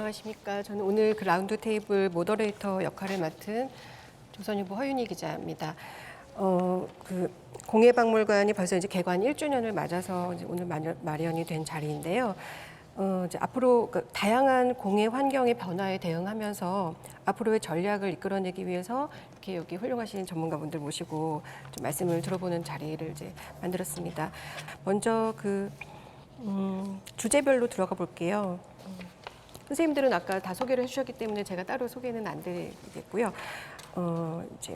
안녕하십니까. 저는 오늘 그 라운드 테이블 모더레이터 역할을 맡은 조선일보 허윤희 기자입니다. 그 공예박물관이 벌써 이제 개관 1주년을 맞아서 이제 오늘 마련이 된 자리인데요. 이제 앞으로 그 다양한 공예 환경의 변화에 대응하면서 앞으로의 전략을 이끌어내기 위해서 이렇게 여기 훌륭하신 전문가분들 모시고 좀 말씀을 들어보는 자리를 이제 만들었습니다. 먼저 주제별로 들어가 볼게요. 선생님들은 아까 다 소개를 해주셨기 때문에 제가 따로 소개는 안 드리겠고요. 이제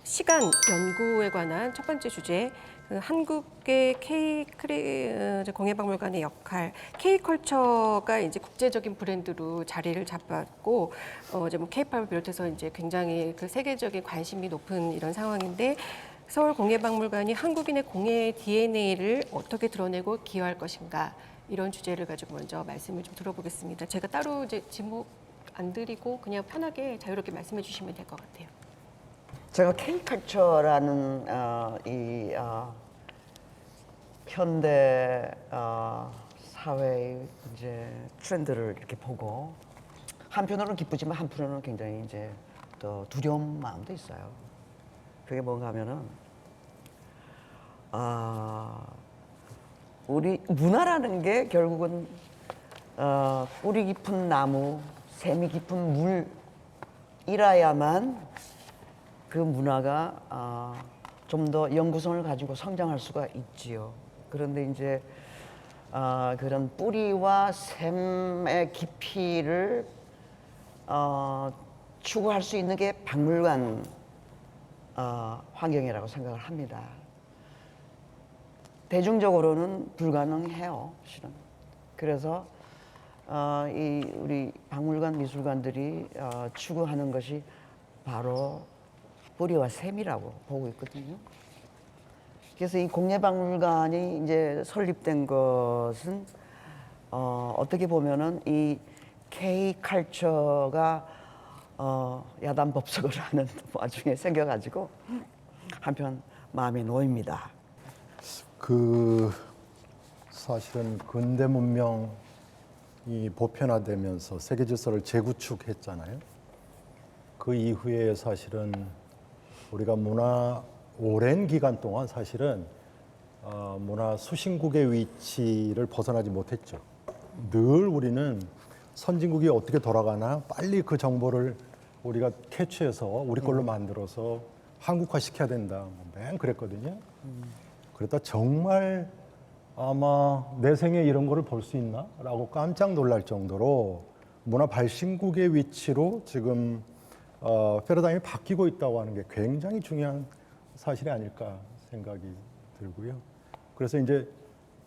시간 연구에 관한 첫 번째 주제, 한국의 공예박물관의 역할, K컬처가 이제 국제적인 브랜드로 자리를 잡았고, 이제 뭐 K-팝을 비롯해서 이제 굉장히 그 세계적인 관심이 높은 이런 상황인데, 서울공예박물관이 한국인의 공예 DNA를 어떻게 드러내고 기여할 것인가, 이런 주제를 가지고 먼저 말씀을 좀 들어보겠습니다. 제가 따로 이제 지목 안 드리고 그냥 편하게 자유롭게 말씀해 주시면 될 것 같아요. 제가 K컬처라는 현대 사회의 이제 트렌드를 이렇게 보고 한편으로는 기쁘지만 한편으로는 굉장히 이제 또 두려운 마음도 있어요. 그게 뭔가 하면은 우리 문화라는 게 결국은 뿌리 깊은 나무, 샘이 깊은 물이라야만 그 문화가 좀 더 연구성을 가지고 성장할 수가 있지요. 그런데 이제 그런 뿌리와 샘의 깊이를 추구할 수 있는 게 박물관 환경이라고 생각을 합니다. 대중적으로는 불가능해요, 실은. 그래서 우리 박물관 미술관들이 추구하는 것이 바로 뿌리와 샘이라고 보고 있거든요. 그래서 이 공예박물관이 이제 설립된 것은 어떻게 보면은 이 K컬처가 야단법석을 하는 와중에 생겨가지고 한편 마음이 놓입니다. 사실은 근대 문명이 보편화되면서 세계 질서를 재구축했잖아요. 그 이후에 사실은 우리가 오랜 기간 동안 사실은 문화 수신국의 위치를 벗어나지 못했죠. 늘 우리는 선진국이 어떻게 돌아가나 빨리 그 정보를 우리가 캐치해서 우리 걸로 만들어서 한국화 시켜야 된다. 맨 그랬거든요. 그러다 정말 아마 내 생에 이런 거를 볼 수 있나? 라고 깜짝 놀랄 정도로 문화 발신국의 위치로 지금 패러다임이 바뀌고 있다고 하는 게 굉장히 중요한 사실이 아닐까 생각이 들고요. 그래서 이제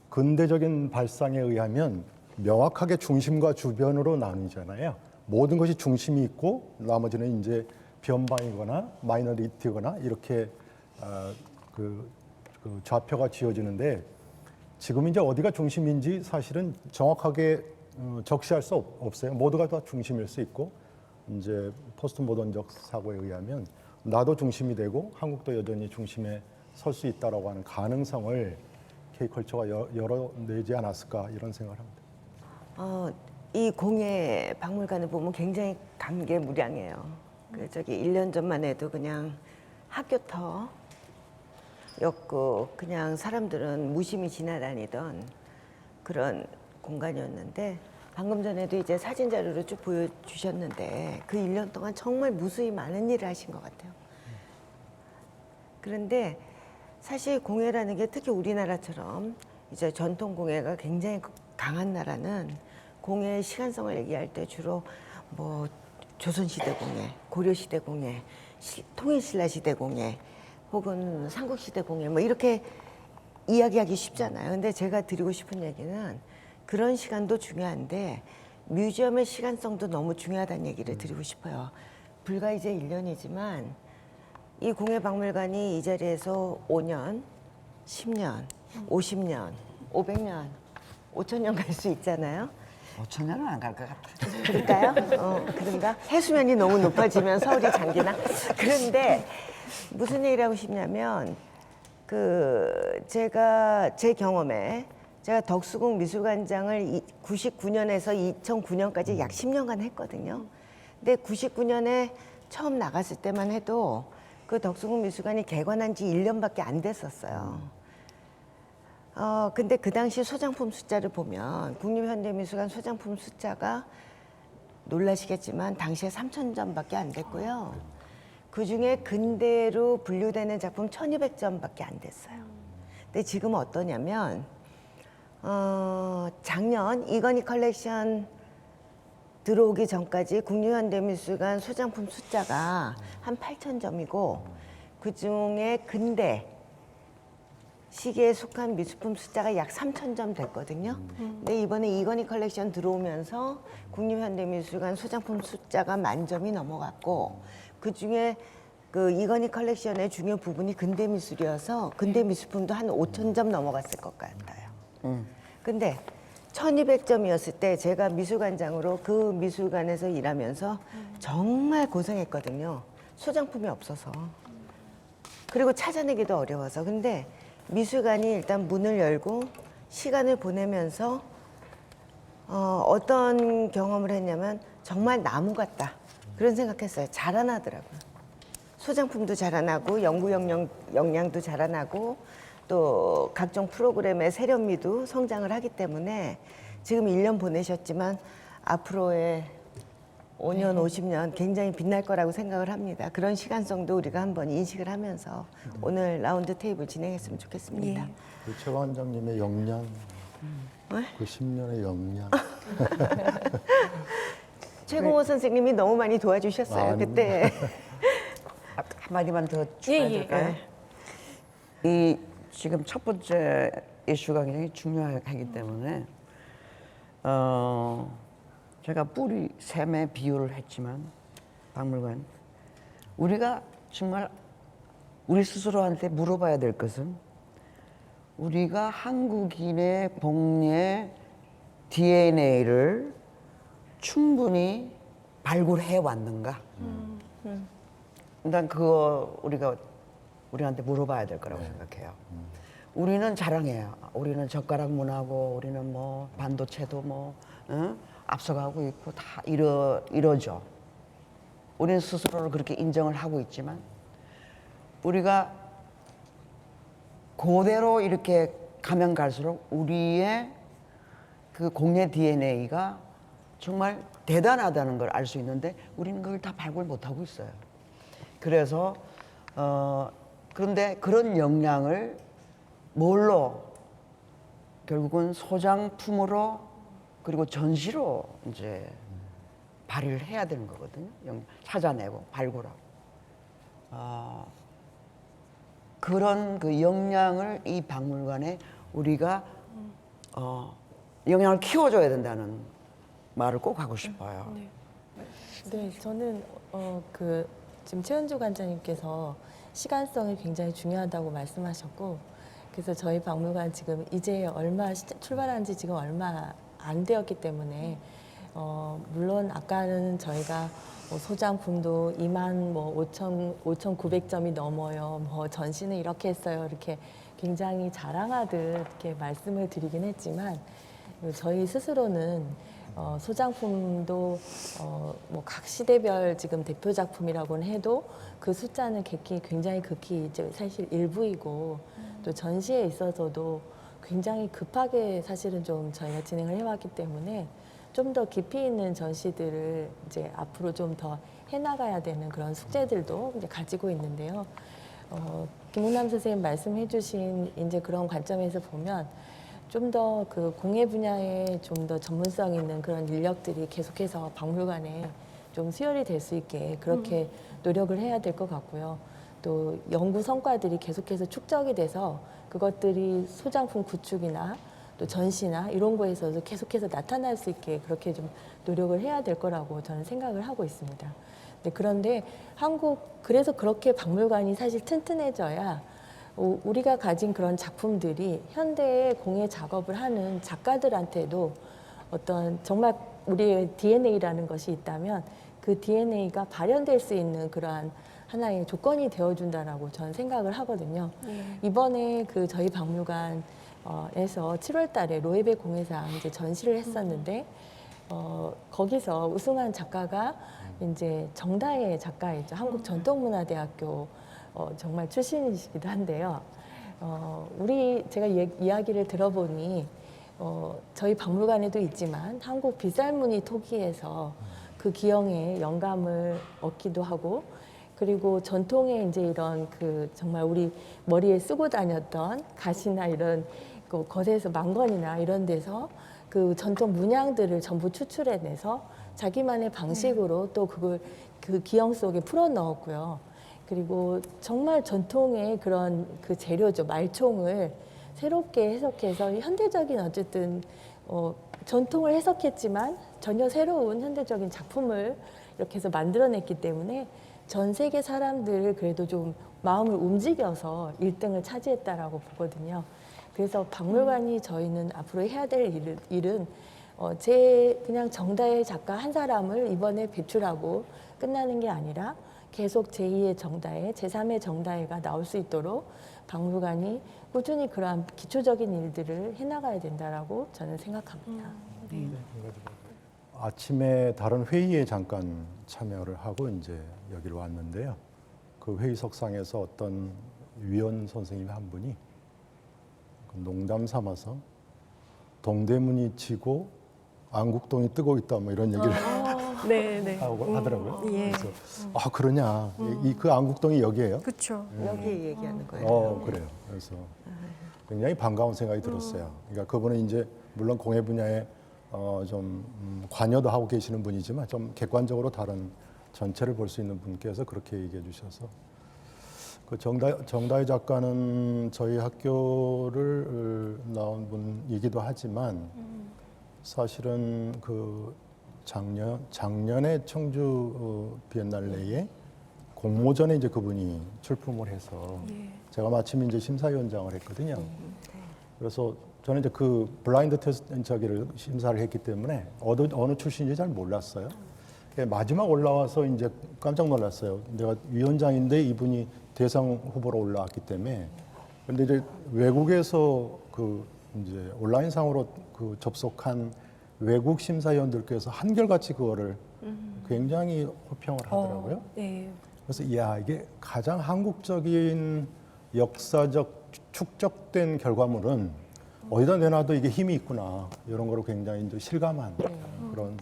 근대적인 발상에 의하면 명확하게 중심과 주변으로 나뉘잖아요. 모든 것이 중심이 있고 나머지는 이제 변방이거나 마이너리티거나 이렇게 그 좌표가 지어지는데 지금 이제 어디가 중심인지 사실은 정확하게 적시할 수 없어요. 모두가 다 중심일 수 있고 이제 포스트 모던적 사고에 의하면 나도 중심이 되고 한국도 여전히 중심에 설 수 있다라고 하는 가능성을 K컬처가 열어내지 않았을까 이런 생각을 합니다. 이 공예 박물관을 보면 굉장히 감개무량해요. 저기 1년 전만 해도 그냥 학교터였고 그냥 사람들은 무심히 지나다니던 그런 공간이었는데 방금 전에도 이제 사진 자료를 쭉 보여주셨는데 그 1년 동안 정말 무수히 많은 일을 하신 것 같아요. 그런데 사실 공예라는 게 특히 우리나라처럼 이제 전통 공예가 굉장히 강한 나라는 공예의 시간성을 얘기할 때 주로 뭐 조선시대 공예, 고려시대 공예, 통일신라시대 공예 혹은 삼국시대 공예 뭐 이렇게 이야기하기 쉽잖아요. 근데 제가 드리고 싶은 얘기는 그런 시간도 중요한데 뮤지엄의 시간성도 너무 중요하다는 얘기를 드리고 싶어요. 불과 이제 1년이지만 이 공예박물관이 이 자리에서 5년, 10년, 50년, 500년, 5000년 갈 수 있잖아요. 5천년은 안 갈 것 같아. 그럴까요? 그런가? 해수면이 너무 높아지면 서울이 잠기나? 그런데 무슨 얘기를 하고 싶냐면 제가 제 경험에 제가 덕수궁 미술관장을 99년에서 2009년까지 약 10년간 했거든요. 근데 99년에 처음 나갔을 때만 해도 그 덕수궁 미술관이 개관한 지 1년밖에 안 됐었어요. 근데 그 당시 소장품 숫자를 보면 국립현대미술관 소장품 숫자가 놀라시겠지만 당시에 3,000점밖에 안 됐고요. 그중에 근대로 분류되는 작품 1,200점밖에 안 됐어요. 근데 지금은 어떠냐면 작년 이건희 컬렉션 들어오기 전까지 국립현대미술관 소장품 숫자가 한 8,000점이고 그중에 근대 시기에 속한 미술품 숫자가 약 3,000점 됐거든요. 근데 이번에 이건희 컬렉션 들어오면서 국립현대미술관 소장품 숫자가 10,000점이 넘어갔고 그중에 그 이건희 컬렉션의 중요 부분이 근대 미술이어서 근대 미술품도 한 5,000점 넘어갔을 것 같아요. 근데 1,200점이었을 때 제가 미술관장으로 그 미술관에서 일하면서 정말 고생했거든요. 소장품이 없어서. 그리고 찾아내기도 어려워서. 근데 미술관이 일단 문을 열고 시간을 보내면서 어떤 경험을 했냐면 정말 나무 같다. 그런 생각했어요. 자라나더라고요. 소장품도 자라나고 연구 역량도 자라나고 또 각종 프로그램의 세련미도 성장을 하기 때문에 지금 1년 보내셨지만 앞으로의 5년, 50년 굉장히 빛날 거라고 생각을 합니다. 그런 시간성도 우리가 한번 인식을 하면서 오늘 라운드 테이블 진행했으면 좋겠습니다. 최 관장님의 역량, 그 10년의 역량. 최공호 선생님이 너무 많이 도와주셨어요. 그때. 한마디만 더 추가해줄까요? 이 지금 첫 번째 이슈가 굉장히 중요하기 때문에 제가 뿌리 샘의 비유를 했지만 박물관 우리가 정말 우리 스스로한테 물어봐야 될 것은 우리가 한국인의 복례 DNA를 충분히 발굴해 왔는가? 일단 그거 우리한테 물어봐야 될 거라고 생각해요. 우리는 자랑해요. 우리는 젓가락 문화고 우리는 뭐 반도체도 뭐 앞서가고 있고 다 이러죠. 우리는 스스로를 그렇게 인정을 하고 있지만 우리가 그대로 이렇게 가면 갈수록 우리의 그 공예 DNA가 정말 대단하다는 걸 알 수 있는데 우리는 그걸 다 발굴 못하고 있어요. 그래서 그런데 그런 역량을 뭘로 결국은 소장품으로 그리고 전시로 이제 발휘를 해야 되는 거거든요. 찾아내고 발굴하고 그런 그 역량을 이 박물관에 우리가 역량을 키워줘야 된다는 말을 꼭 하고 싶어요. 네, 저는 지금 최은주 관장님께서 시간성이 굉장히 중요하다고 말씀하셨고, 그래서 저희 박물관 지금 이제 출발한 지 지금 얼마 안 되었기 때문에 물론 아까는 저희가 소장품도 25,900점이 넘어요. 뭐 전시는 이렇게 했어요. 이렇게 굉장히 자랑하듯 이렇게 말씀을 드리긴 했지만 저희 스스로는 소장품도 뭐 각 시대별 지금 대표 작품이라고는 해도 그 숫자는 굉장히 극히 이제 사실 일부이고 또 전시에 있어서도 굉장히 급하게 사실은 좀 저희가 진행을 해왔기 때문에 좀 더 깊이 있는 전시들을 이제 앞으로 좀 더 해나가야 되는 그런 숙제들도 이제 가지고 있는데요. 김홍남 선생님 말씀해주신 이제 그런 관점에서 보면 좀 더 그 공예 분야에 좀 더 전문성 있는 그런 인력들이 계속해서 박물관에 좀 수혈이 될 수 있게 그렇게 노력을 해야 될 것 같고요. 또 연구 성과들이 계속해서 축적이 돼서 그것들이 소장품 구축이나 또 전시나 이런 거에서도 계속해서 나타날 수 있게 그렇게 좀 노력을 해야 될 거라고 저는 생각을 하고 있습니다. 그런데 그래서 그렇게 박물관이 사실 튼튼해져야 우리가 가진 그런 작품들이 현대의 공예 작업을 하는 작가들한테도 어떤 정말 우리의 DNA라는 것이 있다면 그 DNA가 발현될 수 있는 그러한 하나의 조건이 되어준다라고 저는 생각을 하거든요. 이번에 저희 박물관 에서 7월달에 로에베 공예상 이제 전시를 했었는데 거기서 우승한 작가가 이제 정다혜 작가이죠. 한국전통문화대학교 정말 출신이시기도 한데요. 제가 이야기를 들어보니 저희 박물관에도 있지만 한국 빗살무늬 토기에서 그 기형의 영감을 얻기도 하고 그리고 전통의 이제 이런 그 정말 우리 머리에 쓰고 다녔던 가시나 이런 그 거세에서 망건이나 이런 데서 그 전통 문양들을 전부 추출해내서 자기만의 방식으로 또 그걸 그 기형 속에 풀어 넣었고요. 그리고 정말 전통의 그런 그 재료죠. 말총을 새롭게 해석해서 현대적인 어쨌든 전통을 해석했지만 전혀 새로운 현대적인 작품을 이렇게 해서 만들어냈기 때문에 전 세계 사람들을 그래도 좀 마음을 움직여서 1등을 차지했다라고 보거든요. 그래서 박물관이 저희는 앞으로 해야 될 일은 그냥 정다혜 작가 한 사람을 이번에 배출하고 끝나는 게 아니라 계속 제2의 정다혜, 제3의 정다혜가 나올 수 있도록 박물관이 꾸준히 그러한 기초적인 일들을 해나가야 된다라고 저는 생각합니다. 아침에 다른 회의에 잠깐 참여를 하고 이제 여기로 왔는데요. 그 회의석상에서 어떤 위원 선생님 한 분이 농담 삼아서 동대문이 지고 안국동이 뜨고 있다 뭐 이런 얘기를 네, 네. 하더라고요. 예. 그래서 그러냐? 그 안국동이 여기예요? 그렇죠. 여기 얘기하는 거예요. 그래요. 그래서 굉장히 반가운 생각이 들었어요. 그러니까 그분은 이제 물론 공예 분야에 좀 관여도 하고 계시는 분이지만 좀 객관적으로 다른 전체를 볼 수 있는 분께서 그렇게 얘기해 주셔서 그 정다혜 작가는 저희 학교를 나온 분이기도 하지만 사실은 그 작년에 청주 비엔날레에 공모전에 이제 그분이 출품을 해서 제가 마침 이제 심사위원장을 했거든요. 그래서 저는 이제 그 블라인드 테스트 저기를 심사를 했기 때문에 어느 출신인지 잘 몰랐어요. 마지막 올라와서 이제 깜짝 놀랐어요. 내가 위원장인데 이분이 대상 후보로 올라왔기 때문에. 그런데 이제 외국에서 그 이제 온라인상으로 그 접속한 외국 심사위원들께서 한결같이 그거를 굉장히 호평을 하더라고요. 네. 그래서 이게 가장 한국적인 역사적 축적된 결과물은 어디다 내놔도 이게 힘이 있구나 이런 거를 굉장히 이제 실감한 그런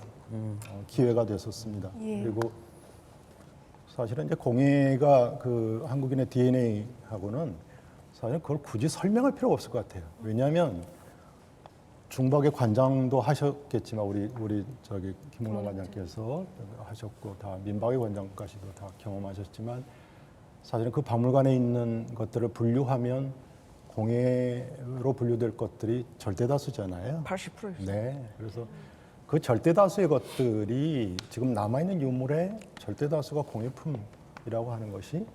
기회가 됐었습니다. 예. 그리고 사실은 이제 공예가 그 한국인의 DNA하고는 사실 그걸 굳이 설명할 필요가 없을 것 같아요. 왜냐하면 중박의 관장도 하셨겠지만 우리 저기 김웅란 관장께서 하셨고 다 민박의 관장까지도 다 경험하셨지만 사실은 그 박물관에 있는 것들을 분류하면 공예로 분류될 것들이 절대다수잖아요. 80%. 네. 그래서 그 절대다수의 것들이 지금 남아있는 유물의 절대다수가 공예품이라고 하는 것이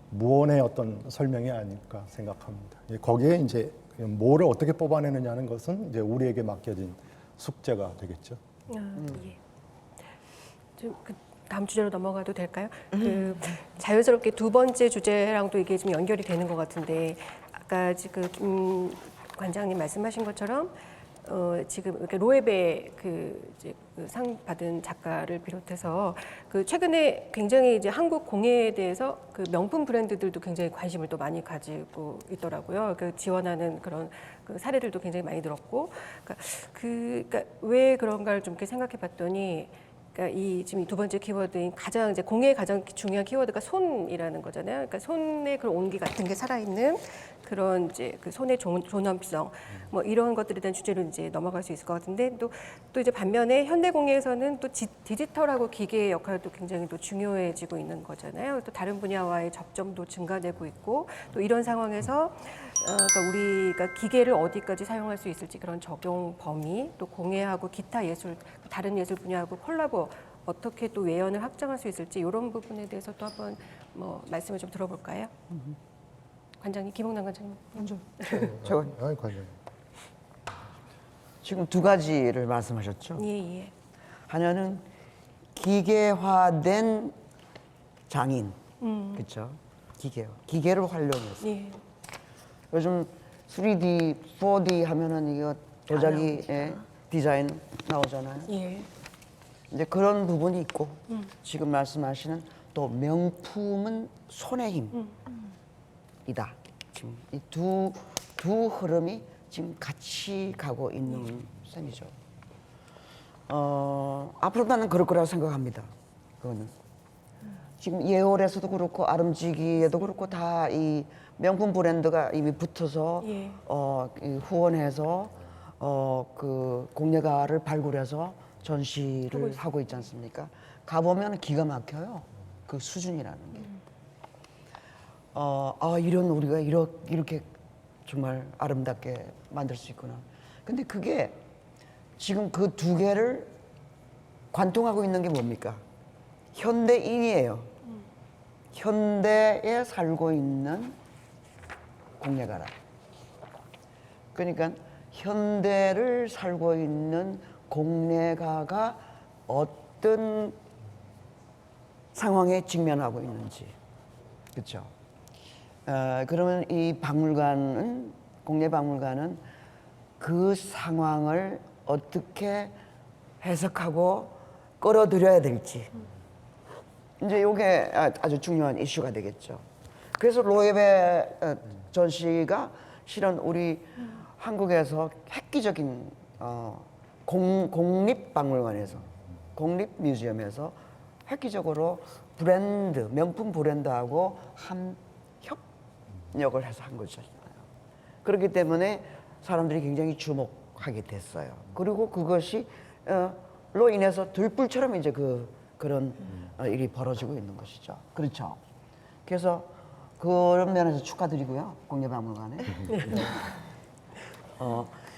무언의 어떤 설명이 아닐까 생각합니다. 거기에 이제 뭐를 어떻게 뽑아내느냐는 것은 이제 우리에게 맡겨진 숙제가 되겠죠. 예. 좀 다음 주제로 넘어가도 될까요? 그 자연스럽게 두 번째 주제랑도 이게 좀 연결이 되는 것 같은데 아까 지금 김 관장님 말씀하신 것처럼 지금 이렇게 로에베 그 상 받은 작가를 비롯해서 그 최근에 굉장히 이제 한국 공예에 대해서 그 명품 브랜드들도 굉장히 관심을 또 많이 가지고 있더라고요. 그 지원하는 그런 그 사례들도 굉장히 많이 들었고, 그러니까 왜 그런가를 좀 이렇게 생각해봤더니. 그러니까 지금 이 두 번째 키워드인 가장 이제 공예의 가장 중요한 키워드가 손이라는 거잖아요. 그러니까 손의 그런 온기 같은 게 살아있는 그런 이제 그 손의 존엄성 뭐 이런 것들에 대한 주제로 이제 넘어갈 수 있을 것 같은데 또 이제 반면에 현대 공예에서는 또 디지털하고 기계의 역할도 굉장히 또 중요해지고 있는 거잖아요. 또 다른 분야와의 접점도 증가되고 있고 또 이런 상황에서 그러니까 우리가 기계를 어디까지 사용할 수 있을지 그런 적용 범위 또 공예하고 기타 예술 다른 예술 분야하고 콜라보 어떻게 또 외연을 확장할 수 있을지 이런 부분에 대해서 또 한번 뭐 말씀을 좀 들어볼까요? 관장님 김홍남 관장님 먼저. 아니 관장. 지금 두 가지를 말씀하셨죠. 예. 하나는 기계화된 장인, 그렇죠? 기계를 활용해서. 예. 요즘 3D, 4D 하면은 이거 도자기 나옵니다. 예, 디자인 나오잖아요. 예. 이제 그런 부분이 있고 지금 말씀하시는 또 명품은 손의 힘이다. 지금 이 두 흐름이 지금 같이 가고 있는 셈이죠. 앞으로 나는 그럴 거라고 생각합니다. 그거는 지금 예월에서도 그렇고 아름지기에도 그렇고 다 이 명품 브랜드가 이미 붙어서 예. 이 후원해서 그 공예가를 발굴해서 전시를 하고 있지 않습니까? 가보면 기가 막혀요. 그 수준이라는 게. 이런 우리가 이렇게 정말 아름답게 만들 수 있구나. 근데 그게 지금 그 두 개를 관통하고 있는 게 뭡니까? 현대인이에요. 현대에 살고 있는 공예가라. 그러니까 현대를 살고 있는 공예가가 어떤 상황에 직면하고 있는지, 그렇죠? 그러면 이 박물관은 공예박물관은 그 상황을 어떻게 해석하고 끌어들여야 될지 이제 이게 아주 중요한 이슈가 되겠죠. 그래서 로에베 전시가 실은 우리 한국에서 획기적인 공립박물관에서 공립뮤지엄에서 획기적으로 브랜드 명품 브랜드하고 한 협력을 해서 한 거죠. 그렇기 때문에 사람들이 굉장히 주목하게 됐어요. 그리고 그것이 로 인해서 들불처럼 이제 그런 일이 벌어지고 있는 것이죠. 그렇죠. 그래서 그런 면에서 축하드리고요. 공예박물관에.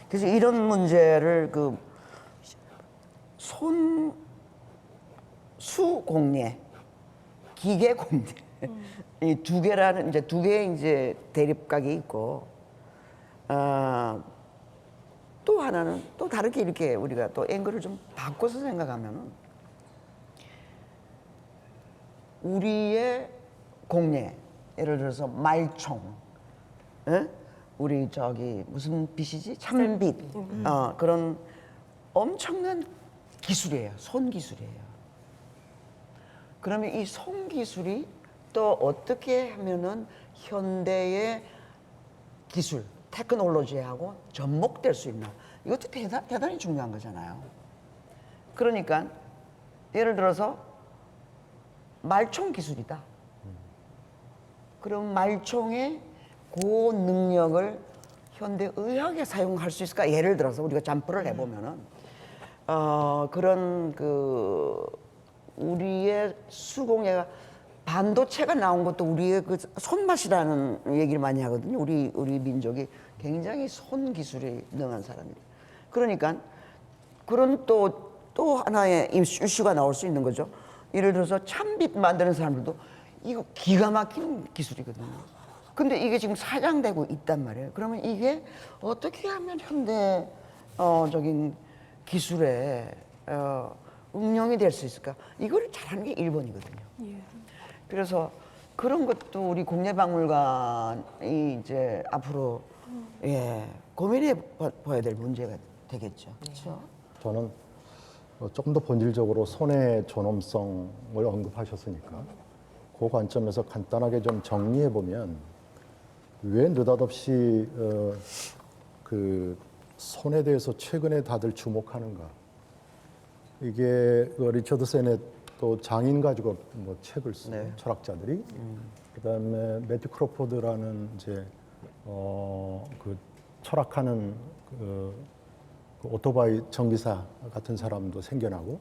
그래서 이런 문제를 수공예, 기계공예 이 두 개라는 이제 두 개의 이제 대립각이 있고 또 하나는 또 다르게 이렇게 우리가 또 앵글을 좀 바꿔서 생각하면은 우리의 공예 예를 들어서 말총, 예? 우리 저기 무슨 빛이지 참빛 그런 엄청난 기술이에요. 손 기술이에요. 그러면 이 손 기술이 또 어떻게 하면은 현대의 기술, 테크놀로지하고 접목될 수 있나? 이것도 대단히 중요한 거잖아요. 그러니까 예를 들어서 말총 기술이다. 그럼 말총의 그 능력을 현대 의학에 사용할 수 있을까? 예를 들어서 우리가 잠프를 해보면은 그런 우리의 수공예가 반도체가 나온 것도 우리의 그 손맛이라는 얘기를 많이 하거든요. 우리 민족이 굉장히 손 기술에 능한 사람입니다. 그러니까 그런 또 하나의 이슈가 나올 수 있는 거죠. 예를 들어서 참빛 만드는 사람들도 이거 기가 막힌 기술이거든요. 근데 이게 지금 사장되고 있단 말이에요. 그러면 이게 어떻게 하면 현대적인 기술에 응용이 될 수 있을까? 이걸 잘하는 게 일본이거든요. 예. 그래서 그런 것도 우리 국립박물관이 이제 앞으로 고민해 봐야 될 문제가 되겠죠. 그렇죠? 저는 조금 더 본질적으로 손의 존엄성을 언급하셨으니까 그 관점에서 간단하게 좀 정리해 보면 왜 느닷없이 그 손에 대해서 최근에 다들 주목하는가? 이게 리처드 세넷도 장인 가지고 뭐 책을 쓰고 네. 철학자들이 그다음에 매튜 크로포드라는 이제 그 철학하는 그 오토바이 전기사 같은 사람도 생겨나고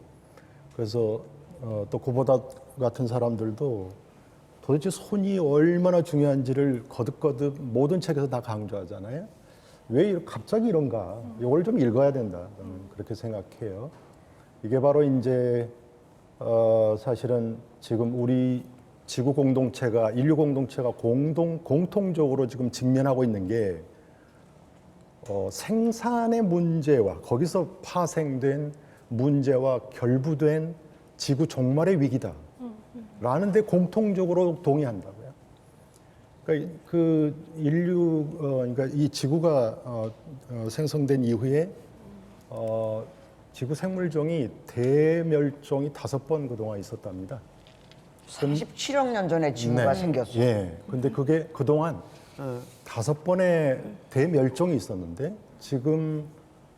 그래서 또 구보다 같은 사람들도 도대체 손이 얼마나 중요한지를 거듭거듭 모든 책에서 다 강조하잖아요. 왜 갑자기 이런가? 이걸 좀 읽어야 된다. 저는 그렇게 생각해요. 이게 바로 이제 사실은 지금 우리 지구 공동체가 인류 공동체가 공통적으로 지금 직면하고 있는 게 생산의 문제와 거기서 파생된 문제와 결부된 지구 종말의 위기다. 라는데 공통적으로 동의한다고요. 그러니까 그 인류, 그러니까 이 지구가 생성된 이후에 지구 생물종이 대멸종이 5번 그동안 있었답니다. 37억 년 전에 지구가 생겼어. 예. 근데 그게 그동안 5번의 대멸종이 있었는데 지금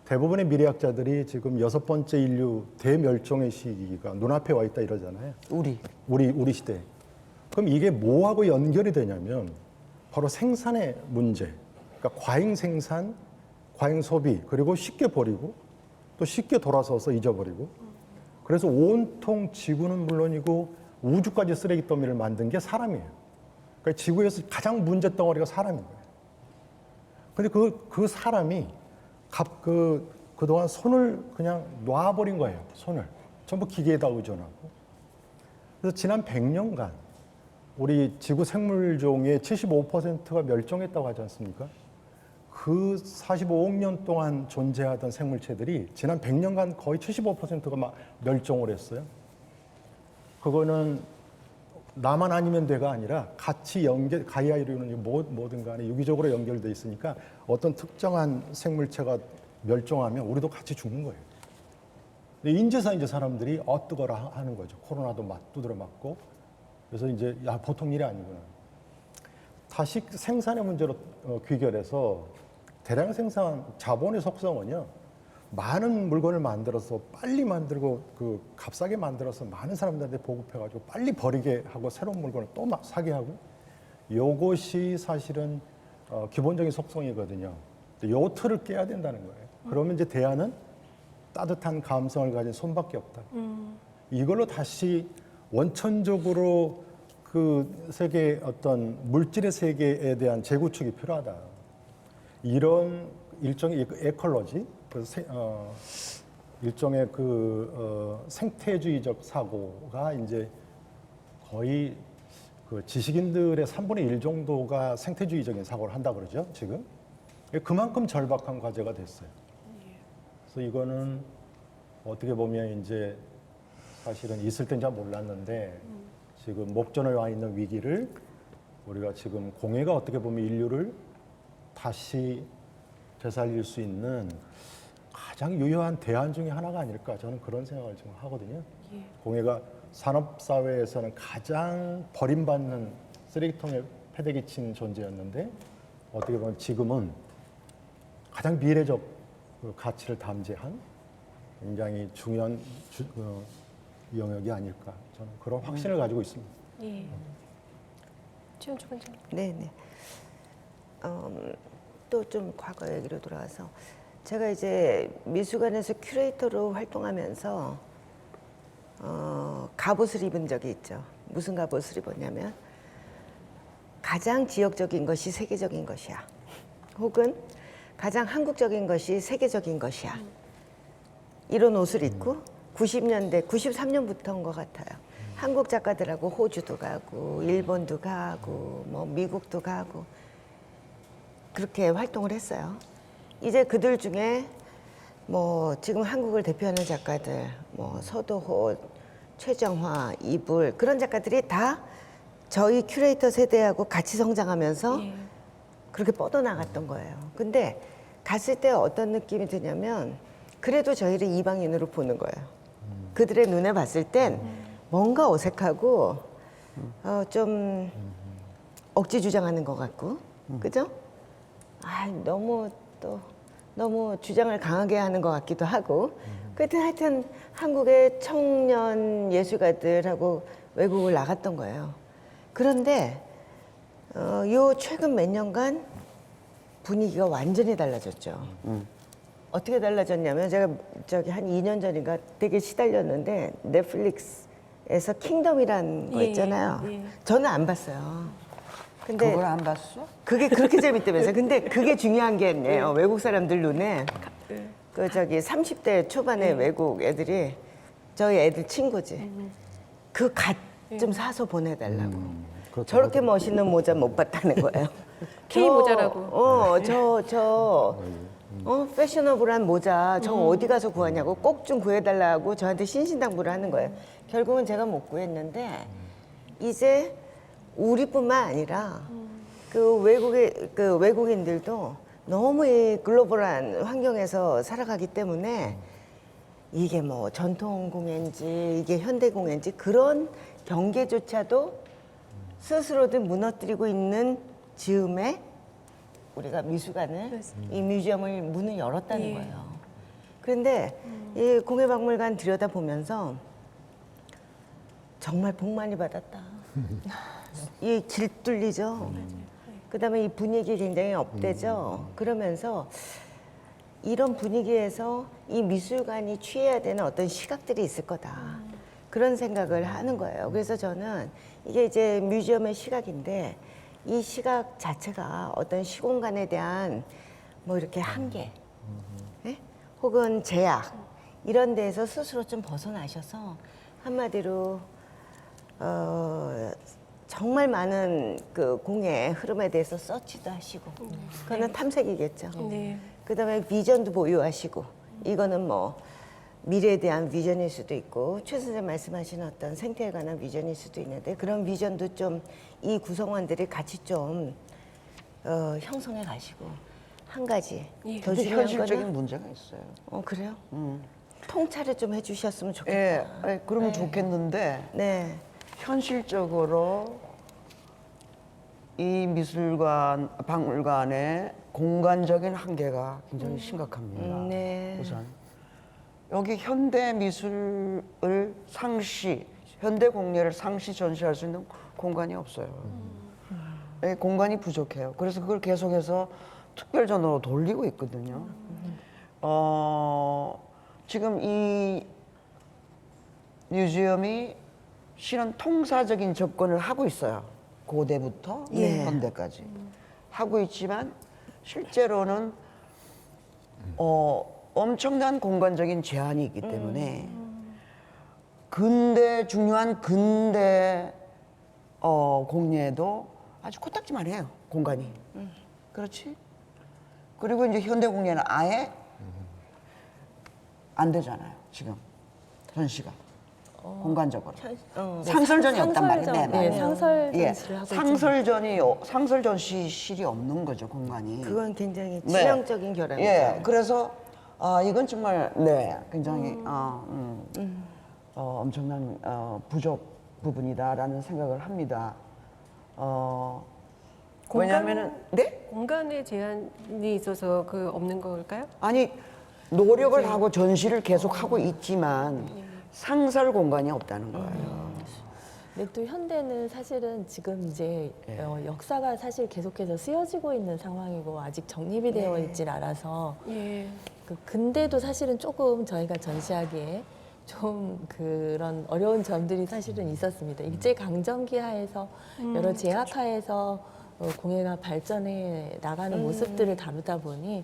대부분의 미래학자들이 지금 6번째 인류 대멸종의 시기가 눈앞에 와 있다 이러잖아요. 우리 시대. 그럼 이게 뭐하고 연결이 되냐면 바로 생산의 문제. 그러니까 과잉 생산, 과잉 소비, 그리고 쉽게 버리고 또 쉽게 돌아서서 잊어버리고. 그래서 온통 지구는 물론이고 우주까지 쓰레기 더미를 만든 게 사람이에요. 그러니까 지구에서 가장 문제 덩어리가 사람인 거예요. 근데 그 사람이 그동안 손을 그냥 놔버린 거예요. 손을. 전부 기계에다 의존하고. 그래서 지난 100년간 우리 지구 생물종의 75%가 멸종했다고 하지 않습니까? 그 45억 년 동안 존재하던 생물체들이 지난 100년간 거의 75%가 막 멸종을 했어요. 그거는 나만 아니면 돼가 아니라 같이 가이아 이루는 뭐든 간에 유기적으로 연결돼 있으니까 어떤 특정한 생물체가 멸종하면 우리도 같이 죽는 거예요. 근데 인제서 이제 사람들이 뜨거라 하는 거죠. 코로나도 두드려 맞고. 그래서 이제 보통 일이 아니구나. 다시 생산의 문제로 귀결해서 대량 생산 자본의 속성은요. 많은 물건을 만들어서 빨리 만들고 값싸게 만들어서 많은 사람들한테 보급해가지고 빨리 버리게 하고 새로운 물건을 또 막 사게 하고 이것이 사실은 기본적인 속성이거든요. 요 틀을 깨야 된다는 거예요. 그러면 이제 대안은 따뜻한 감성을 가진 손밖에 없다. 이걸로 다시 원천적으로 그 세계 어떤 물질의 세계에 대한 재구축이 필요하다. 이런 일종의 에컬로지, 일종의 생태주의적 사고가 이제 거의 그 지식인들의 3분의 1 정도가 생태주의적인 사고를 한다 그러죠, 지금. 그만큼 절박한 과제가 됐어요. 그래서 이거는 어떻게 보면 이제 사실은 있을 땐 잘 몰랐는데 지금 목전에 와 있는 위기를 우리가 지금 공해가 어떻게 보면 인류를 다시 되살릴 수 있는 가장 유효한 대안 중에 하나가 아닐까 저는 그런 생각을 좀 하거든요. 공해가 산업사회에서는 가장 버림받는 쓰레기통에 패대기 친 존재였는데 어떻게 보면 지금은 가장 미래적 가치를 담재한 굉장히 중요한 영역이 아닐까 저는 그런 확신을 가지고 있습니다. 예. 최현 주관장님. 네네. 또 좀 과거 얘기로 돌아와서 제가 이제 미술관에서 큐레이터로 활동하면서 갑옷을 입은 적이 있죠. 무슨 갑옷을 입었냐면 가장 지역적인 것이 세계적인 것이야. 혹은 가장 한국적인 것이 세계적인 것이야. 이런 옷을 입고 90년대, 93년부터인 것 같아요. 한국 작가들하고 호주도 가고 일본도 가고 뭐 미국도 가고 그렇게 활동을 했어요. 이제 그들 중에 뭐 지금 한국을 대표하는 작가들, 뭐 서도호, 최정화, 이불 그런 작가들이 다 저희 큐레이터 세대하고 같이 성장하면서 그렇게 뻗어나갔던 거예요. 근데 갔을 때 어떤 느낌이 드냐면 그래도 저희를 이방인으로 보는 거예요. 그들의 눈에 봤을 땐 뭔가 어색하고 좀 억지 주장하는 것 같고, 그죠? 너무 주장을 강하게 하는 것 같기도 하고. 그때 하여튼 한국의 청년 예술가들하고 외국을 나갔던 거예요. 그런데 요 최근 몇 년간 분위기가 완전히 달라졌죠. 어떻게 달라졌냐면 제가 저기 한 2년 전인가 되게 시달렸는데 넷플릭스에서 킹덤이라는 거 있잖아요. 저는 안 봤어요. 근데 그걸 안 봤어? 그게 그렇게 재밌다면서요. 근데 그게 중요한 게 있네요. 외국 사람들 눈에 그 저기 30대 초반의 외국 애들이 저희 애들 친구지. 그 갓 좀 사서 보내달라고. 저렇게 멋있는 모자 못 봤다는 거예요. K 모자라고. 패셔너블한 모자 저 어디 가서 구하냐고 꼭 좀 구해달라고 저한테 신신당부를 하는 거예요. 결국은 제가 못 구했는데 이제 우리뿐만 아니라 그 외국인들도 너무 이 글로벌한 환경에서 살아가기 때문에 이게 뭐 전통 공예인지 이게 현대 공예인지 그런 경계조차도 스스로들 무너뜨리고 있는 즈음에 우리가 미술관을 이 뮤지엄을 문을 열었다는 예. 거예요. 그런데 이 공예박물관 들여다보면서 정말 복 많이 받았다. 이 길 뚫리죠. 그다음에 이 분위기 굉장히 업되죠. 그러면서 이런 분위기에서 이 미술관이 취해야 되는 어떤 시각들이 있을 거다. 그런 생각을 하는 거예요. 그래서 저는 이게 이제 뮤지엄의 시각인데 이 시각 자체가 어떤 시공간에 대한 뭐 이렇게 한계, 예? 혹은 제약 이런 데에서 스스로 좀 벗어나셔서 한마디로 정말 많은 그 공예 흐름에 대해서 서치도 하시고 그거는 탐색이겠죠. 네. 그다음에 비전도 보유하시고 이거는 뭐 미래에 대한 비전일 수도 있고 최 선생님 말씀하신 어떤 생태에 관한 비전일 수도 있는데 그런 비전도 좀 이 구성원들이 같이 좀 형성해 가시고 한 가지 예. 더 근데 중요한 현실적인 거는 문제가 있어요. 그래요? 통찰을 좀 해주셨으면 좋겠다. 예, 그러면 좋겠는데 네. 현실적으로 이 미술관, 박물관의 공간적인 한계가 굉장히 심각합니다. 네. 우선 여기 현대 미술을 상시, 현대 공예를 상시 전시할 수 있는 공간이 없어요. 예, 공간이 부족해요. 그래서 그걸 계속해서 특별전으로 돌리고 있거든요. 지금 이 뮤지엄이 실은 통사적인 접근을 하고 있어요. 고대부터 예. 현대까지 하고 있지만 실제로는 엄청난 공간적인 제한이 있기 때문에 중요한 근대 공예도 아주 코딱지만 해요. 공간이. 그렇지? 그리고 이제 현대 공예는 아예 안 되잖아요. 지금 전시가. 공간적으로 상설전이 없단 말이에요. 네, 네, 맞아요. 상설 예, 전시를 하고 있죠. 상설 전시실이 없는 거죠, 공간이. 그건 굉장히 네. 치명적인 결함이죠. 예, 그래서 이건 정말 굉장히 엄청난 부족 부분이다라는 생각을 합니다. 왜냐하면은 공간의 제한이 있어서 그 없는 걸까요? 아니 노력을 하고 전시를 계속 하고 있지만 상설 공간이 없다는 거예요. 근데 또 현대는 사실은 지금 이제 예. 역사가 사실 계속해서 쓰여지고 있는 상황이고 아직 정립이 되어 있질 않아서 예. 근데도 사실은 조금 저희가 전시하기에 좀 그런 어려운 점들이 사실은 있었습니다. 일제 강점기 하에서 여러 제약 하에서 공예가 발전해 나가는 모습들을 다루다 보니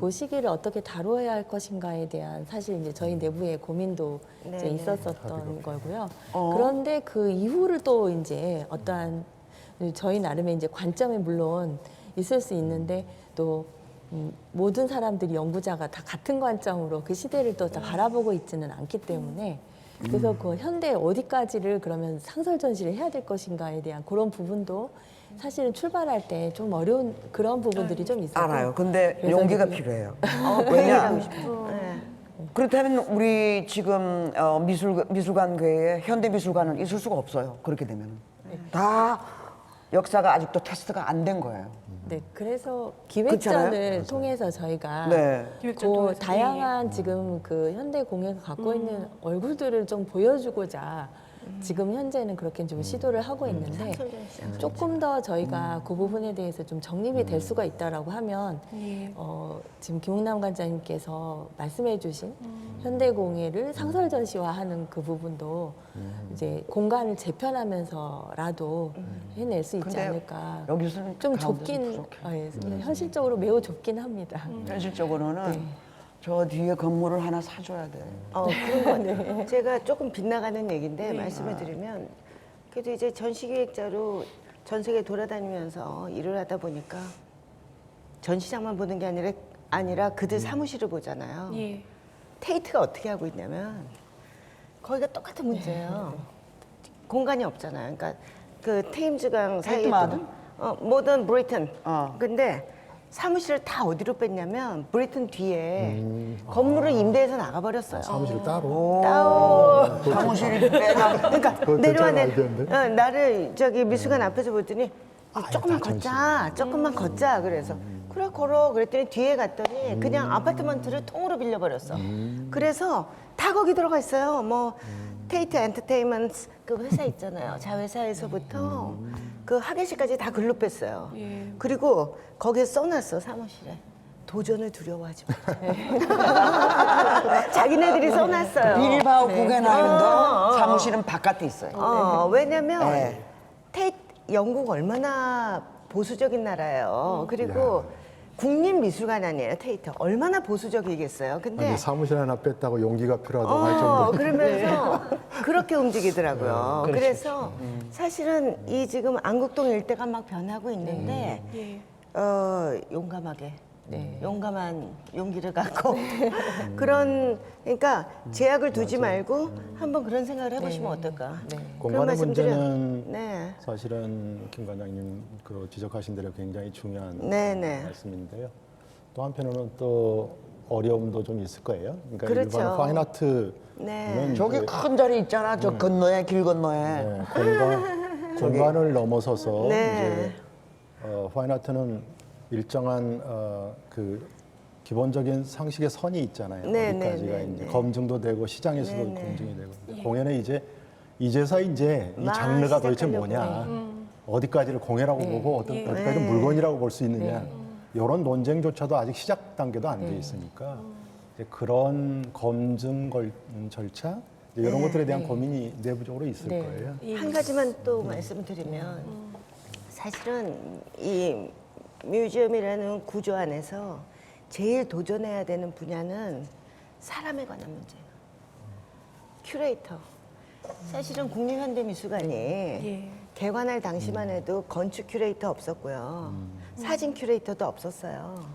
그 시기를 어떻게 다루어야 할 것인가에 대한 사실 이제 저희 내부의 고민도 이제 네네. 있었었던 거고요. 그런데 그 이후를 또 이제 어떠한 저희 나름의 이제 관점이 물론 있을 수 있는데 또 모든 사람들이 연구자가 다 같은 관점으로 그 시대를 또 다 바라보고 있지는 않기 때문에 그래서 그 현대 어디까지를 그러면 상설 전시를 해야 될 것인가에 대한 그런 부분도 사실은 출발할 때 좀 어려운 그런 부분들이 좀 있어요. 알아요. 근데 그래서 용기가 이제 필요해요. 그 왜냐? 얘기하고 싶어요. 네. 그렇다면 우리 지금 미술관계에 현대 미술관은 있을 수가 없어요. 그렇게 되면 다 역사가 아직도 테스트가 안 된 거예요. 네, 그래서 그렇잖아요? 기획전을 통해서 저희가 네. 기획전 그 통해서. 다양한 지금 그 현대 공예가 갖고 있는 얼굴들을 좀 보여주고자 지금 현재는 그렇게 좀 시도를 하고 있는데 조금 더 저희가 그 부분에 대해서 좀 정립이 될 수가 있다라고 하면 예. 지금 김웅남 관장님께서 말씀해주신 현대 공예를 상설 전시화하는 그 부분도 이제 공간을 재편하면서라도 해낼 수 있지 근데 않을까. 여기서는 좀 가운데서 좁긴, 부족해요. 현실적으로 매우 좁긴 합니다. 현실적으로는 네. 저 뒤에 건물을 하나 사줘야 돼. 그런 거 같아요. 제가 조금 빗나가는 얘기인데 말씀을 드리면 그래도 이제 전시기획자로 전 세계 돌아다니면서 일을 하다 보니까 전시장만 보는 게 아니라 그들 사무실을 보잖아요. 예. 테이트가 어떻게 하고 있냐면 거기가 똑같은 문제예요. 공간이 없잖아요. 그러니까 그 테임즈강 사이에 테이트마든? 모던 브리튼. 어. 근데 사무실을 다 어디로 뺐냐면 브리튼 뒤에 건물을 임대해서 나가버렸어요. 사무실 따로. 따오. 사무실이 빼가. 그러니까 그거 내려와 괜찮은 아이디어인데? 나를 저기 미술관 앞에서 보더니 조금만 걷자, 조금만 걷자. 그래서 그래 걸어. 그랬더니 뒤에 갔더니 그냥 아파트먼트를 통으로 빌려버렸어. 그래서 다 거기 들어가 있어요. 뭐 테이트 엔터테인먼트 그 회사 있잖아요. 자회사에서부터 그 하계실까지 다 글로 뺐어요. 그리고 거기에 써놨어 사무실에. 도전을 두려워하지 마. 자기네들이 써놨어요. 빌바오 구겐하임도 어. 사무실은 바깥에 있어요. 왜냐면 네. 영국 얼마나 보수적인 나라예요. 그리고 국립미술관 아니에요, 테이트. 얼마나 보수적이겠어요. 근데 아니, 사무실 하나 뺐다고 용기가 필요하다고 할 정도. 그러면서 그렇게 움직이더라고요. 그래서 사실은 이 지금 안국동 일대가 막 변하고 있는데 용감하게. 용감한 용기를 갖고 그런 그러니까 제약을 두지 말고 한번 그런 생각을 해보시면 어떨까? 그런 공간의 말씀드려- 문제는 네. 사실은 김 관장님 그 지적하신 대로 굉장히 중요한 네네. 말씀인데요. 또 한편으로는 또 어려움도 좀 있을 거예요. 그러니까 그렇죠. 일반 파인아트는 네. 저기 큰 자리 있잖아. 저 건너에 길 건너에. 네, 공간을 넘어서서 네. 이제 파인아트는 일정한 그 기본적인 상식의 선이 있잖아요. 네, 어디까지가 네, 네, 이제 네. 검증도 되고 시장에서도 네, 네. 검증이 되고 공연은 이제서 이제 이 장르가 도대체 시작하려고. 뭐냐, 어디까지를 공연이라고 보고 어디까지 네. 물건이라고 볼 수 있느냐 이런 논쟁조차도 아직 시작 단계도 안 돼 있으니까 이제 그런 검증 절차 이제 이런 것들에 대한 고민이 내부적으로 있을 거예요. 한 가지만 또 말씀드리면 사실은 이 뮤지엄이라는 구조 안에서 제일 도전해야 되는 분야는 사람에 관한 문제예요. 큐레이터. 사실은 국립현대미술관이 개관할 당시만 해도 건축 큐레이터 없었고요. 사진 큐레이터도 없었어요.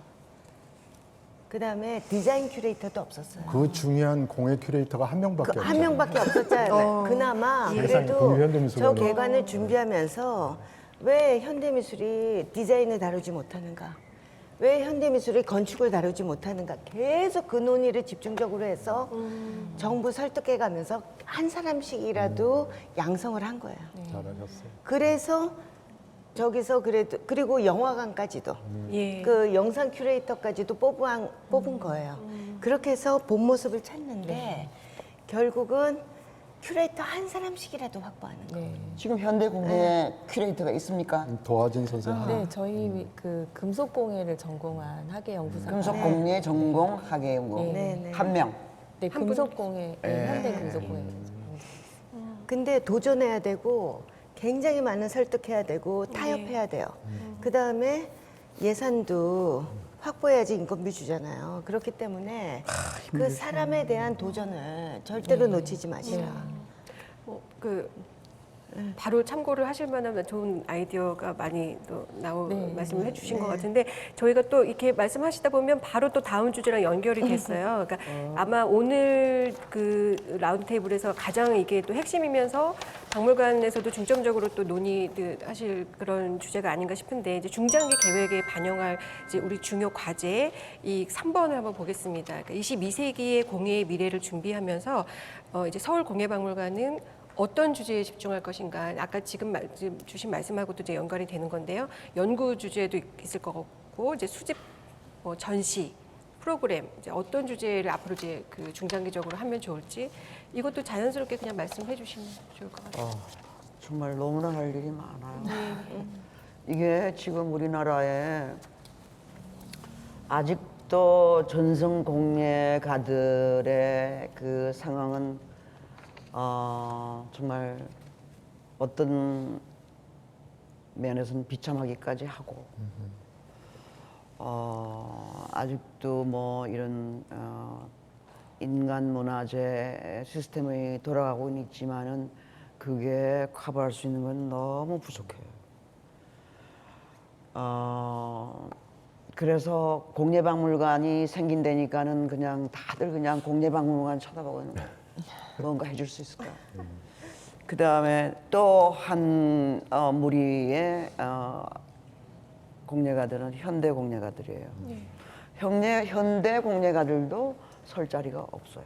그다음에 디자인 큐레이터도 없었어요. 그 중요한 공예 큐레이터가 한 명밖에 없어요. 한 명밖에 없었잖아요. 그나마 세상에, 그래도 국립현대미술관은. 저 개관을 준비하면서 왜 현대미술이 디자인을 다루지 못하는가? 왜 현대미술이 건축을 다루지 못하는가? 계속 그 논의를 집중적으로 해서 정부 설득해가면서 한 사람씩이라도 양성을 한 거예요. 잘하셨어요. 그래서 저기서 그리고 영화관까지도 그 영상 큐레이터까지도 뽑은 거예요. 그렇게 해서 본 모습을 찾는데 결국은 큐레이터 한 사람씩이라도 확보하는 거. 지금 현대공예에 큐레이터가 있습니까? 도화진 선생님. 네, 저희 그 금속공예를 전공한 학예연구사. 금속공예 전공 학예연구 네, 네. 한 명. 네, 금속공예, 현대 금속공예. 근데 도전해야 되고 굉장히 많은 설득해야 되고 타협해야 돼요. 그 다음에 예산도 확보해야지 인건비 주잖아요. 그렇기 때문에 그 사람에 대한 도전을 절대로 놓치지 마시라. 바로 참고를 하실 만한 좋은 아이디어가 많이 또 말씀을 해주신 것 같은데 저희가 또 이렇게 말씀하시다 보면 바로 또 다음 주제랑 연결이 됐어요. 그러니까 아마 오늘 그 라운드 테이블에서 가장 이게 또 핵심이면서 박물관에서도 중점적으로 또 논의하실 그런 주제가 아닌가 싶은데 이제 중장기 계획에 반영할 이제 우리 중요 과제 이 3번을 한번 보겠습니다. 그러니까 22세기의 공예의 미래를 준비하면서 이제 서울공예박물관은 어떤 주제에 집중할 것인가? 아까 지금 주신 말씀하고도 이제 연관이 되는 건데요. 연구 주제도 있을 것 같고, 이제 수집, 전시, 프로그램, 이제 어떤 주제를 앞으로 이제 그 중장기적으로 하면 좋을지 이것도 자연스럽게 그냥 말씀해 주시면 좋을 것 같아요. 정말 너무나 할 일이 많아요. 이게 지금 우리나라에 아직도 전성공예가들의 그 상황은 정말 어떤 면에서는 비참하기까지 하고 아직도 뭐 이런 인간 문화재 시스템이 돌아가고 있지만은 그게 커버할 수 있는 건 너무 부족해요. 그래서 공예박물관이 생긴다니까는 그냥 다들 그냥 공예박물관 쳐다보고 있는 거예요. 뭔가 해줄 수 있을까? 그 다음에 또 한 무리의 공예가들은 현대 공예가들이에요. 현대 공예가들도 설 자리가 없어요.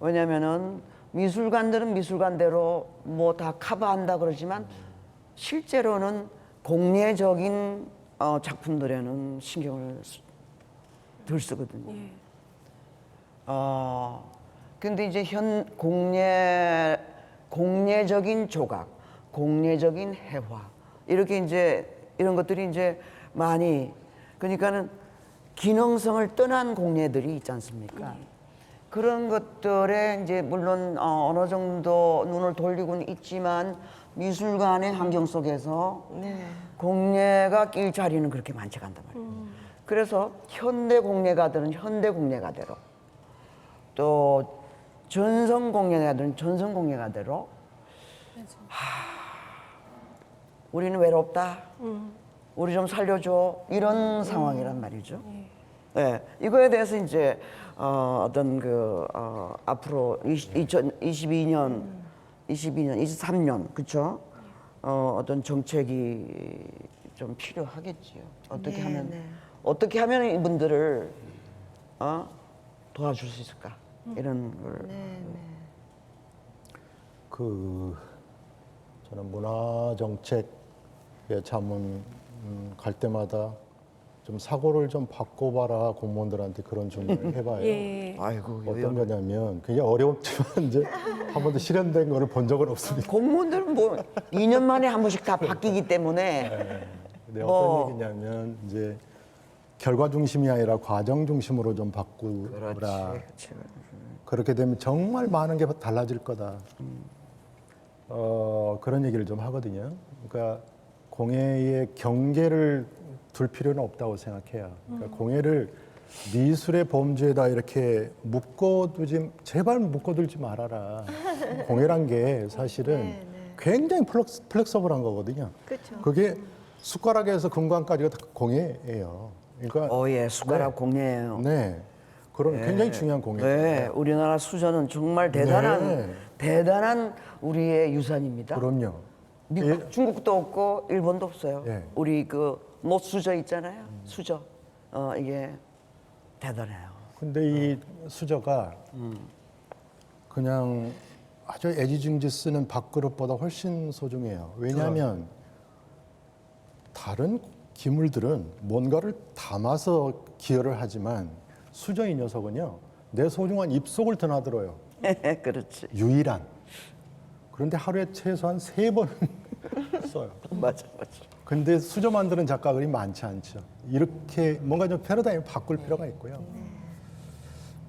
왜냐면은 미술관들은 미술관대로 뭐 다 커버한다 그러지만 실제로는 공예적인 작품들에는 신경을 덜 쓰거든요. 근데 이제 공예적인 조각, 공예적인 회화 이렇게 이제 이런 것들이 이제 많이 그러니까는 기능성을 떠난 공예들이 있지 않습니까? 그런 것들에 이제 물론 어느 정도 눈을 돌리고는 있지만 미술관의 환경 속에서 공예가 낄 자리는 그렇게 많지가 않단 말이에요. 그래서 현대 공예가들은 현대 공예가대로 또 전성 공예가들은 전성 공예가대로 우리는 외롭다. 우리 좀 살려줘. 이런 상황이란 말이죠. 네, 이거에 대해서 이제 어떤 앞으로 2022년, 23년 그렇죠? 어떤 정책이 좀 필요하겠지요. 어떻게 하면 이분들을 도와줄 수 있을까? 이런 걸. 저는 문화정책에 자문 갈 때마다 좀 사고를 좀 바꿔봐라 공무원들한테 그런 질문을 해봐요. 예. 아이고 어떤 거냐면 그게 어렵지만 이제 한 번도 실현된 거를 본 적은 없습니다. 공무원들은 뭐 2년 만에 한 번씩 다 바뀌기 때문에 근데 어떤 얘기냐면 이제 결과 중심이 아니라 과정 중심으로 좀 바꾸라. 그렇지. 그렇게 되면 정말 많은 게 달라질 거다. 그런 얘기를 좀 하거든요. 그러니까 공예의 경계를 둘 필요는 없다고 생각해요. 그러니까 공예를 미술의 범주에다 이렇게 제발 묶어두지 말아라. 공예란 게 사실은 굉장히 플렉서블한 거거든요. 그렇죠. 그게 숟가락에서 금관까지가 다 공예예요. 그러니까 예, 숟가락 공예예요. 네, 그런 굉장히 중요한 공예예요. 네, 우리나라 수저는 정말 대단한 우리의 유산입니다. 그럼요. 중국도 없고 일본도 없어요. 예. 우리 못 수저 있잖아요. 수저. 이게 대단해요. 근데 이 수저가 그냥 아주 애지중지 쓰는 밥그릇보다 훨씬 소중해요. 왜냐하면 다른 기물들은 뭔가를 담아서 기여를 하지만 수저 이 녀석은요, 내 소중한 입속을 드나들어요. 그렇지. 유일한. 그런데 하루에 최소한 3번은 써요. 맞아. 근데 수저 만드는 작가들이 많지 않죠. 이렇게 뭔가 좀 패러다임을 바꿀 필요가 있고요.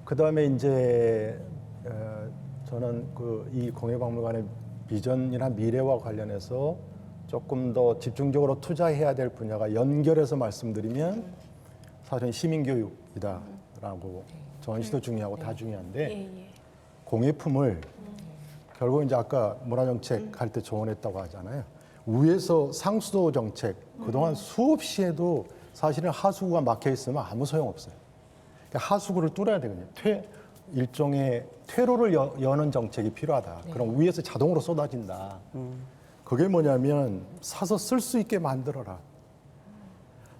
그 다음에 이제 저는 이 공예박물관의 비전이나 미래와 관련해서 조금 더 집중적으로 투자해야 될 분야가 연결해서 말씀드리면 사실은 시민교육이다라고 전시도 중요하고 다 중요한데 공예품을 결국 이제 아까 문화정책 할 때 조언했다고 하잖아요. 위에서 상수도 정책 그동안 수없이 해도 사실은 하수구가 막혀 있으면 아무 소용 없어요. 그러니까 하수구를 뚫어야 되거든요. 일종의 퇴로를 여는 정책이 필요하다. 그럼 위에서 자동으로 쏟아진다. 그게 뭐냐면 사서 쓸 수 있게 만들어라.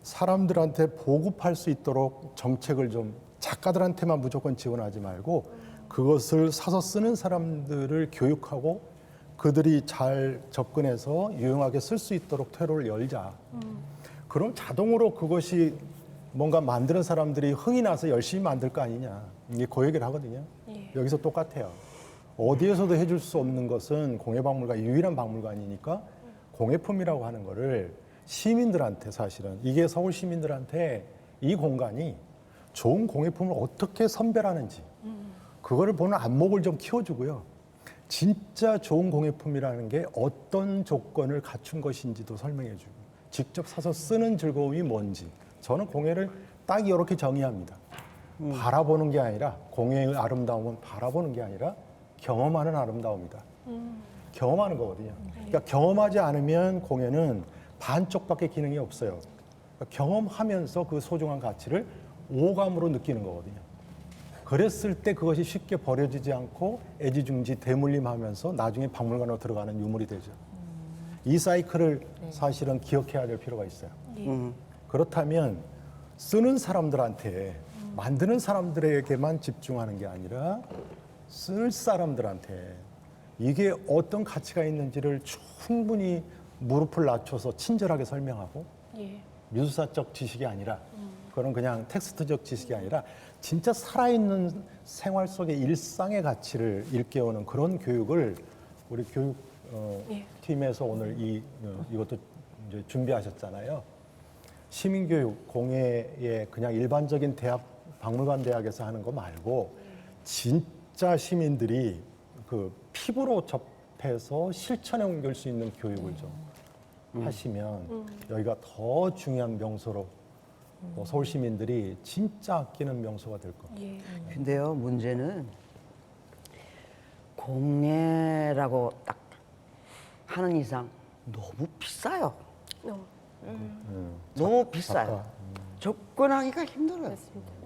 사람들한테 보급할 수 있도록 정책을 좀 작가들한테만 무조건 지원하지 말고 그것을 사서 쓰는 사람들을 교육하고 그들이 잘 접근해서 유용하게 쓸 수 있도록 퇴로를 열자. 그럼 자동으로 그것이 뭔가 만드는 사람들이 흥이 나서 열심히 만들 거 아니냐. 이게 그 얘기를 하거든요. 여기서 똑같아요. 어디에서도 해줄 수 없는 것은 공예박물관, 유일한 박물관이니까 공예품이라고 하는 거를 시민들한테 사실은 이게 서울 시민들한테 이 공간이 좋은 공예품을 어떻게 선별하는지 그거를 보는 안목을 좀 키워주고요. 진짜 좋은 공예품이라는 게 어떤 조건을 갖춘 것인지도 설명해주고 직접 사서 쓰는 즐거움이 뭔지 저는 공예를 딱 이렇게 정의합니다. 바라보는 게 아니라 공예의 아름다움은 바라보는 게 아니라 경험하는 아름다움이다. 경험하는 거거든요. 그러니까 경험하지 않으면 공예는 반쪽밖에 기능이 없어요. 그러니까 경험하면서 그 소중한 가치를 오감으로 느끼는 거거든요. 그랬을 때 그것이 쉽게 버려지지 않고 애지중지 대물림하면서 나중에 박물관으로 들어가는 유물이 되죠. 이 사이클을 사실은 기억해야 될 필요가 있어요. 그렇다면 쓰는 사람들한테 만드는 사람들에게만 집중하는 게 아니라 쓸 사람들한테 이게 어떤 가치가 있는지를 충분히 무릎을 낮춰서 친절하게 설명하고 미술사적 지식이 아니라 그런 그냥 텍스트적 지식이 아니라 진짜 살아있는 생활 속의 일상의 가치를 일깨우는 그런 교육을 우리 교육팀에서 오늘 이것도 이제 준비하셨잖아요. 시민교육 공예의 그냥 일반적인 대학 박물관 대학에서 하는 거 말고 진짜 시민들이 그 피부로 접해서 실천에 옮길 수 있는 교육을 좀 하시면 여기가 더 중요한 명소로 서울 시민들이 진짜 아끼는 명소가 될 겁니다. 근데요, 문제는 공예라고 딱 하는 이상 너무 비싸요. 너무 비싸요. 접근하기가 힘들어요.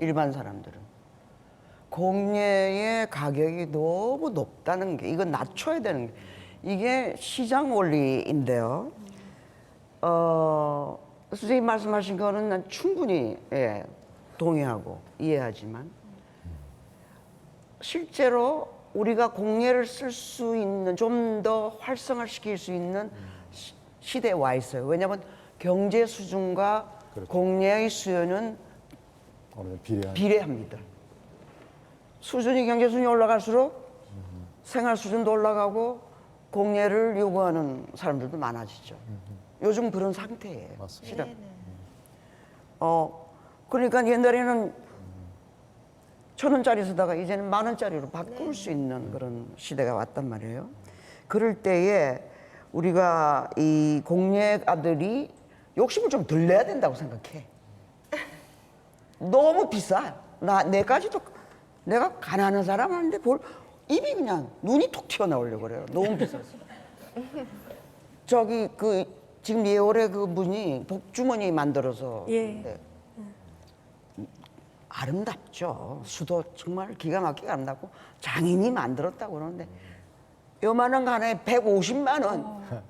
일반 사람들은. 공예의 가격이 너무 높다는 게, 이건 낮춰야 되는 게, 이게 시장 원리인데요. 선생님 말씀하신 거는 난 충분히 동의하고 이해하지만 실제로 우리가 공예를 쓸 수 있는, 좀 더 활성화시킬 수 있는 시대에 와 있어요. 왜냐하면 경제 수준과 그렇죠. 공예의 수요는 어느 정도 비례합니다. 수준이, 경제 수준이 올라갈수록 생활 수준도 올라가고 공예를 요구하는 사람들도 많아지죠. 요즘 그런 상태예요. 맞습니다. 실은. 그러니까 옛날에는 1,000원짜리 쓰다가 이제는 10,000원짜리로 바꿀 수 있는 그런 시대가 왔단 말이에요. 그럴 때에 우리가 이 공예가들이 욕심을 좀 덜 내야 된다고 생각해. 너무 비싸. 내까지도, 내가 가난한 사람 하는데 입이 그냥 눈이 톡 튀어나오려고 그래요. 너무 비싸서. 저기 지금 예월에 그 분이 복주머니 만들어서 네. 아름답죠. 수도 정말 기가 막히게 아름답고 장인이 만들었다고 그러는데 요만한 거 하나에 150만 원.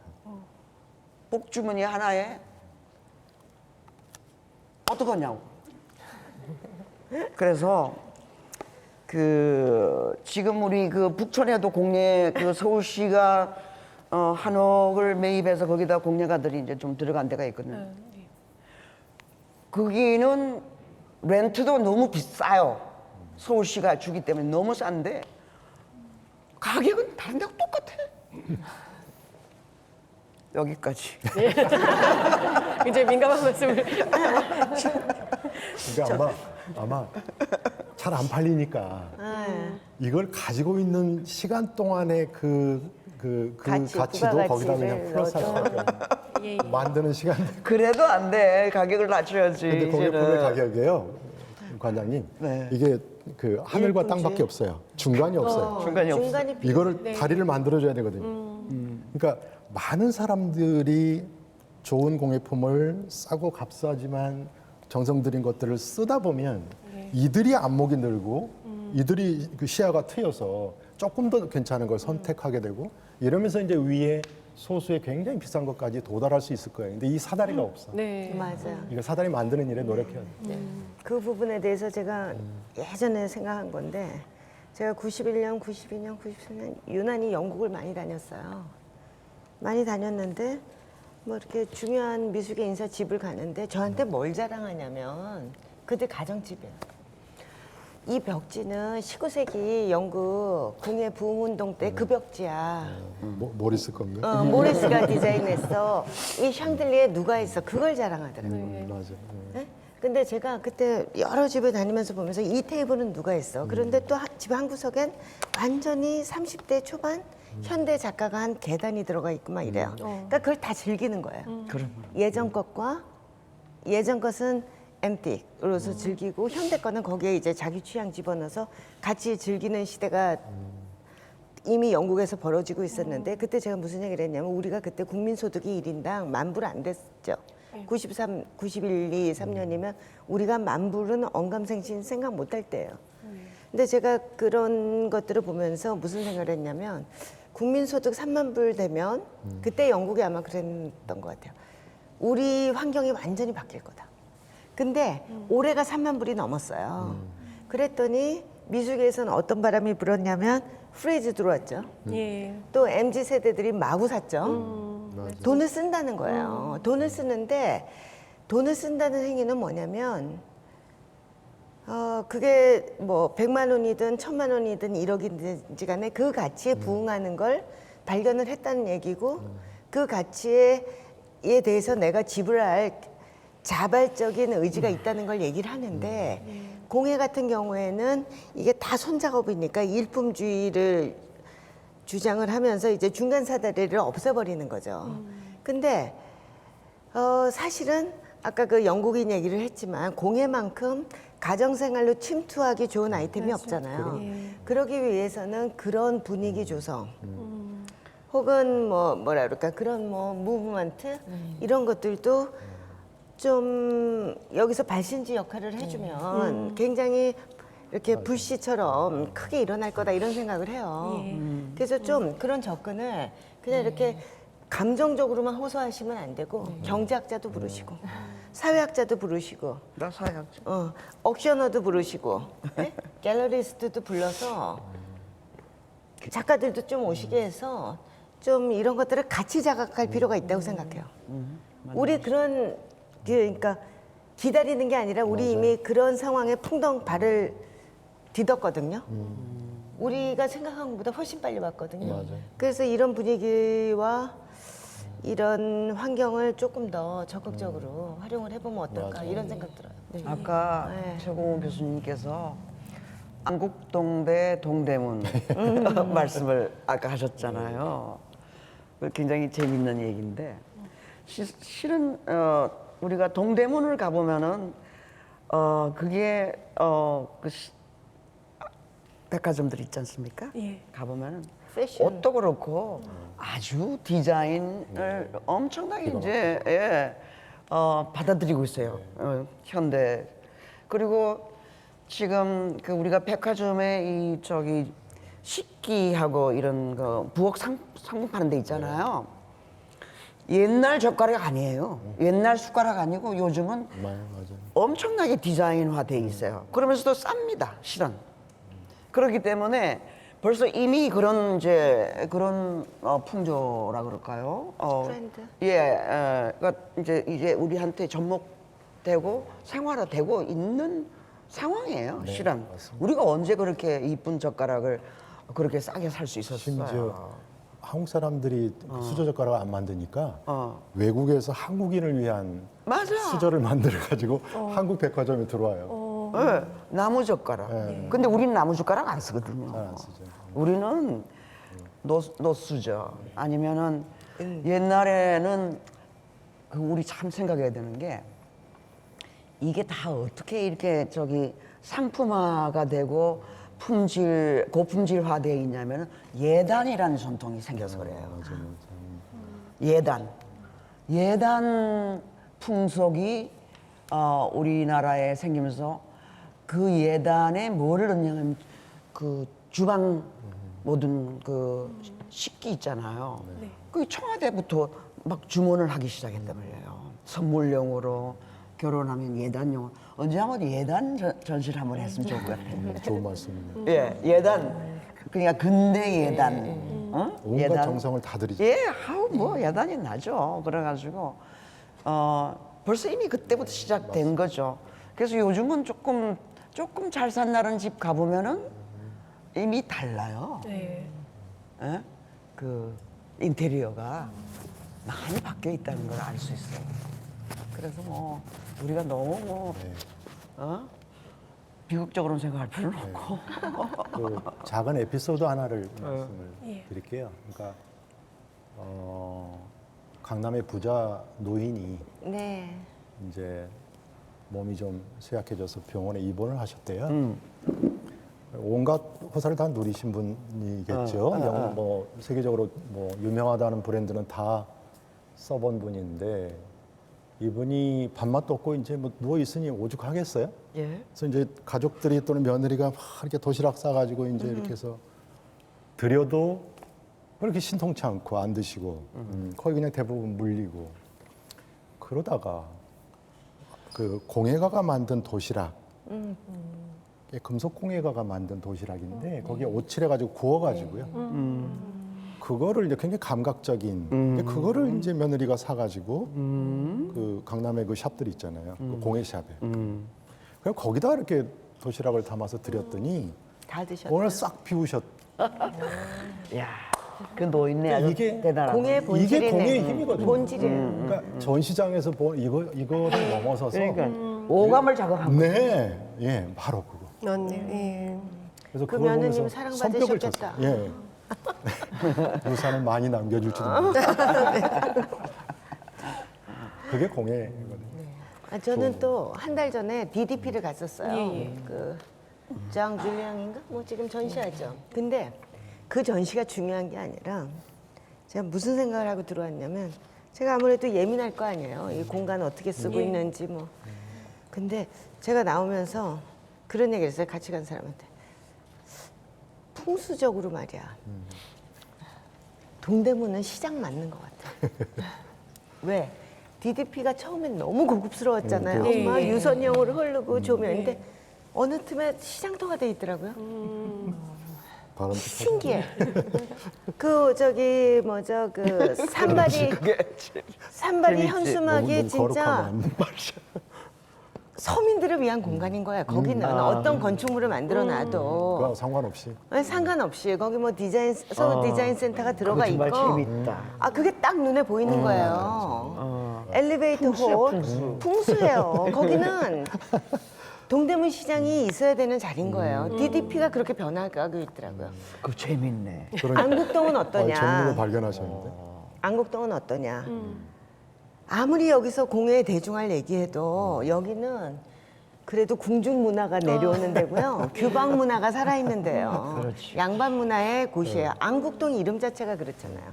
복주머니 하나에 어떡하냐고. 그래서 지금 우리 북촌에도 공예 서울시가 한옥을 매입해서 거기다 공예가들이 이제 좀 들어간 데가 있거든요. 거기는 렌트도 너무 비싸요. 서울시가 주기 때문에 너무 싼데 가격은 다른 데하고 똑같아. 여기까지. 굉장히 민감한 말씀을. 그러니까 아마 잘 안 팔리니까 이걸 가지고 있는 시간 동안의 그 가치도 부가가치를 거기다 그냥 플러스 할 수밖에 없는 만드는 시간. 그래도 안 돼. 가격을 낮춰야지. 근데 이제는. 공예품의 가격이요, 관장님. 네. 이게 그 하늘과 일품지. 땅밖에 없어요. 중간이 없어요. 중간이 없어. 중간이 이거를 다리를 만들어줘야 되거든요. 그러니까 많은 사람들이 좋은 공예품을 싸고 값싸지만 정성 들인 것들을 쓰다 보면 이들이 안목이 늘고 이들이 그 시야가 트여서 조금 더 괜찮은 걸 선택하게 되고 이러면서 이제 위에 소수의 굉장히 비싼 것까지 도달할 수 있을 거예요. 근데 이 사다리가 없어. 네. 맞아요. 이거 사다리 만드는 일에 노력해야 돼. 그 부분에 대해서 제가 예전에 생각한 건데 제가 91년, 92년, 93년 유난히 영국을 많이 다녔어요. 많이 다녔는데 뭐 이렇게 중요한 미술계 인사 집을 가는데 저한테 뭘 자랑하냐면 그들 가정집이에요. 이 벽지는 19세기 영국 공예 부흥운동 때 그 벽지야. 모리스 건가? 모리스가 디자인했어. 이 샹들리에 누가 있어? 그걸 자랑하더라고요. 맞아. 네? 근데 제가 그때 여러 집에 다니면서 보면서 이 테이블은 누가 있어? 그런데 또 집 한 구석엔 완전히 30대 초반 현대 작가가 한 계단이 들어가 있고 막 이래요. 그러니까 그걸 다 즐기는 거예요. 예전 것과 예전 것은 엠틱으로서 즐기고 현대 거는 거기에 이제 자기 취향 집어넣어서 같이 즐기는 시대가 이미 영국에서 벌어지고 있었는데 그때 제가 무슨 얘기를 했냐면 우리가 그때 국민소득이 1인당 10,000불 안 됐죠. 91, 2, 3년이면 우리가 10,000불은 언감생신 생각 못 할 때예요. 근데 제가 그런 것들을 보면서 무슨 생각을 했냐면 국민소득 3만 불 되면 그때 영국이 아마 그랬던 것 같아요. 우리 환경이 완전히 바뀔 거다. 근데 올해가 3만 불이 넘었어요. 그랬더니 미술계에서는 어떤 바람이 불었냐면 프레이즈 들어왔죠. 예. 또 MZ 세대들이 마구 샀죠. 돈을 쓴다는 거예요. 돈을 쓰는데 돈을 쓴다는 행위는 뭐냐면 그게 뭐 100만 원이든 1000만 원이든 1억이든지 간에 그 가치에 부응하는 걸 발견을 했다는 얘기고 그 가치에 대해서 내가 지불할 자발적인 의지가 있다는 걸 얘기를 하는데 공예 같은 경우에는 이게 다 손작업이니까 일품주의를 주장을 하면서 이제 중간 사다리를 없애버리는 거죠. 근데 사실은 아까 그 영국인 얘기를 했지만 공예만큼 가정생활로 침투하기 좋은 아이템이 없잖아요. 그러기 위해서는 그런 분위기 조성 혹은 뭐라 그럴까 그런 뭐 무브먼트 이런 것들도 좀 여기서 발신지 역할을 해주면 굉장히 이렇게 불씨처럼 크게 일어날 거다 이런 생각을 해요. 그래서 좀 그런 접근을 그냥 이렇게 감정적으로만 호소하시면 안 되고 경제학자도 부르시고 사회학자도 부르시고 나 사회학자. 옥셔너도 부르시고 네? 갤러리스트도 불러서 작가들도 좀 오시게 해서 좀 이런 것들을 같이 자각할 필요가 있다고 생각해요. 우리 그러니까 기다리는 게 아니라 우리 이미 그런 상황에 풍덩 발을 디뎠거든요. 우리가 생각한 것보다 훨씬 빨리 왔거든요. 그래서 이런 분위기와 이런 환경을 조금 더 적극적으로 활용을 해보면 어떨까 이런 생각 들어요. 아까 네. 최고원 교수님께서 안국동 대 동대문 말씀을 아까 하셨잖아요. 굉장히 재밌는 얘기인데 실은 우리가 동대문을 가보면은 그게 백화점들 있지 않습니까? 예. 가보면은 패션. 옷도 그렇고 아주 디자인을 엄청나게 이제 받아들이고 있어요. 현대. 그리고 지금 그 우리가 백화점에 이 저기 식기하고 이런 거 부엌 상품 파는 데 있잖아요. 옛날 젓가락 아니에요. 옛날 숟가락 아니고 요즘은 맞아요. 엄청나게 디자인화돼 있어요. 그러면서도 쌉니다, 실은. 그렇기 때문에 벌써 이미 그런 이제 그런 풍조라 그럴까요? 트렌드? 그러니까 이제 우리한테 접목되고 생활화되고 있는 상황이에요, 실은. 우리가 언제 그렇게 이쁜 젓가락을 그렇게 싸게 살 수 있었어요? 심지어 한국 사람들이 수저 젓가락을 안 만드니까 어. 외국에서 한국인을 위한 맞아. 수저를 만들어 가지고 한국 백화점에 들어와요. 네, 나무 젓가락. 근데 우리는 나무 젓가락 안 쓰거든요. 잘 안 쓰죠. 우리는 노수저 아니면은 옛날에는 우리 참 생각해야 되는 게 이게 다 어떻게 이렇게 저기 상품화가 되고 고품질화되어 있냐면은 예단이라는 전통이 생겨서 그래요. 예단 풍속이 우리나라에 생기면서 그 예단에 뭐를 넣냐면 그 주방 모든 그 식기 있잖아요. 그 청와대부터 막 주문을 하기 시작했단 말이에요. 선물용으로 결혼하면 예단용. 언제 한번 예단 전시를 한번 했으면 좋을 것 같아요. 좋은 말씀이네요. 예, 예단. 그러니까 근대 예단. 온갖 정성을 다 들이죠. 예, 뭐 예단이 나죠. 그래가지고 벌써 이미 그때부터 시작된 거죠. 그래서 요즘은 조금 잘 산다는 집 가보면은 이미 달라요. 네. 예? 그 인테리어가 많이 바뀌어 있다는 걸 알 수 있어요. 그래서 뭐 우리가 너무 비극적으로는 생각할 필요는 없고. 그 작은 에피소드 하나를 말씀을 드릴게요. 그러니까 강남의 부자 노인이 네. 이제 몸이 좀 쇠약해져서 병원에 입원을 하셨대요. 온갖 호사를 다 누리신 분이겠죠. 뭐 세계적으로 뭐 유명하다는 브랜드는 다 써본 분인데 이분이 밥맛도 없고 이제 뭐 누워 있으니 오죽하겠어요? 예. 그래서 이제 가족들이 또는 며느리가 막 이렇게 도시락 싸가지고 이제 이렇게 해서 드려도 그렇게 신통치 않고 안 드시고 거의 그냥 대부분 물리고 그러다가 그 공예가가 만든 도시락 금속 공예가가 만든 도시락인데 거기에 오칠해가지고 구워가지고요. 그거를 이제 굉장히 감각적인 근데 그거를 이제 며느리가 사가지고 그 강남에 그 샵들 있잖아요. 그 공예샵에. 그럼 거기다 이렇게 도시락을 담아서 드렸더니 다 드셨다. 오늘 싹 비우셨. 야, 그 노인네 아주 이게 대단하다. 공예 본질이네. 이게 공예의 힘이거든요. 본질이에요. 그러니까 전시장에서 본 이거를 넘어서서 그러니까 오감을 자극한 거. 네, 예, 바로 그거. 그렇네요. 예. 그래서 그 그걸 며느님 보면서 사랑받으셨겠다. 성격을 쳤어요. 예. 유산을 많이 남겨줄지도 모르겠어요. 그게 공예거든요. 아, 저는 또 한 달 전에 DDP를 갔었어요. 예. 그 장 줄리앙인가? 뭐 지금 전시하죠. 근데 그 전시가 중요한 게 아니라 제가 무슨 생각을 하고 들어왔냐면 제가 아무래도 예민할 거 아니에요. 이 공간을 어떻게 쓰고 예. 있는지 뭐. 근데 제가 나오면서 그런 얘기를 했어요. 같이 간 사람한테. 풍수적으로 말이야. 동대문은 시장 맞는 것 같아. 왜? DDP가 처음엔 너무 고급스러웠잖아요. 네. 막 유선형으로 흐르고 조명인데 어느 틈에 시장터가 돼 있더라고요. 바람 신기해. 그 저기 뭐죠 그 산발이 현수막이 진짜 서민들을 위한 공간인 거야. 거기는 어떤 건축물을 만들어 놔도 그거 상관없이 상관없이 거기 뭐 디자인 서울 디자인 센터가 들어가 그거 있고 정말 재밌다. 아 그게 딱 눈에 보이는 거예요. 엘리베이터 홀 풍수예요. 거기는 동대문 시장이 있어야 되는 자리인 거예요. DDP가 그렇게 변화하고 있더라고요. 그 재밌네. 안국동은 어떠냐? 전문을 발견하셨는데. 안국동은 어떠냐? 아무리 여기서 공예 대중할 얘기해도 여기는 그래도 궁중 문화가 내려오는 데고요. 규방 문화가 살아있는 데요. 그렇지. 양반 문화의 곳이에요. 안국동 이름 자체가 그렇잖아요.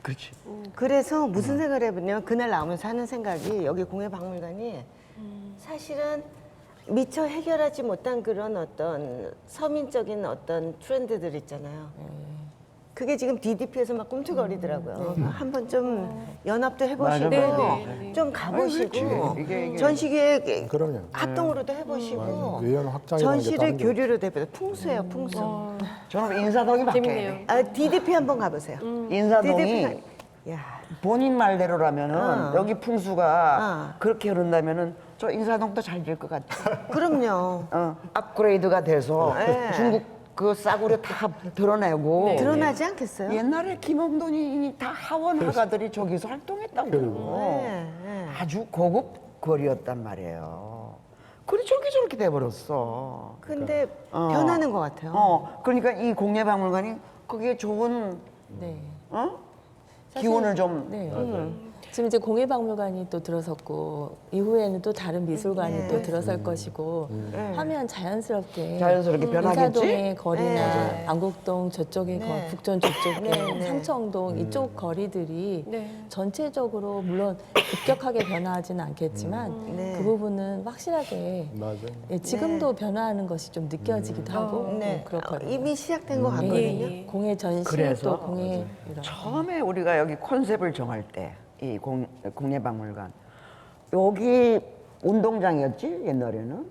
그렇지. 그래서 무슨 생각을 해봤냐면 그날 나오면서 하는 생각이 여기 공예박물관이 사실은 미처 해결하지 못한 그런 어떤 서민적인 어떤 트렌드들 있잖아요. 그게 지금 DDP에서 막 꿈틀거리더라고요. 한번 좀 연합도 해보시고 맞아. 좀 가보시고 그렇지. 이게 전시기획 그럼요. 합동으로도 해보시고 외연 확장이 전시를 교류로 대표 풍수예요, 풍수. 저는 인사동이 재밌네요. 맞게. 아, DDP 한번 가보세요. 인사동이 DDP 야, 본인 말대로라면은 여기 풍수가 어. 그렇게 흐른다면은 저 인사동도 잘 될 것 같아. 그럼요. 업그레이드가 돼서 네. 중국 그 싸구려 다 드러내고 드러나지 않겠어요? 옛날에 김홍돈이 다 하원 화가들이 저기서 활동했다고. 네, 네. 아주 고급 거리였단 말이에요. 그래 저렇게 돼버렸어. 근데 어. 변하는 것 같아요. 그러니까 이 공예박물관이 거기에 좋은 네. 기운을 좀 네. 지금 이제 공예박물관이 또 들어섰고 이후에는 또 다른 미술관이 네. 또 들어설 것이고 하면 자연스럽게 변하겠지? 인사동의 거리나 네. 안국동 저쪽의 네. 북촌 저쪽에 네, 네. 상청동 이쪽 거리들이 네. 전체적으로 물론 급격하게 변화하지는 않겠지만 네. 그 부분은 확실하게 맞아요. 예, 지금도 변화하는 것이 좀 느껴지기도 하고 네. 그렇거든요. 이미 시작된 것 예, 같거든요. 예. 공예 전시 그래서 또 공예 이런 처음에 우리가 여기 컨셉을 정할 때 이 공예박물관 여기 운동장이었지 옛날에는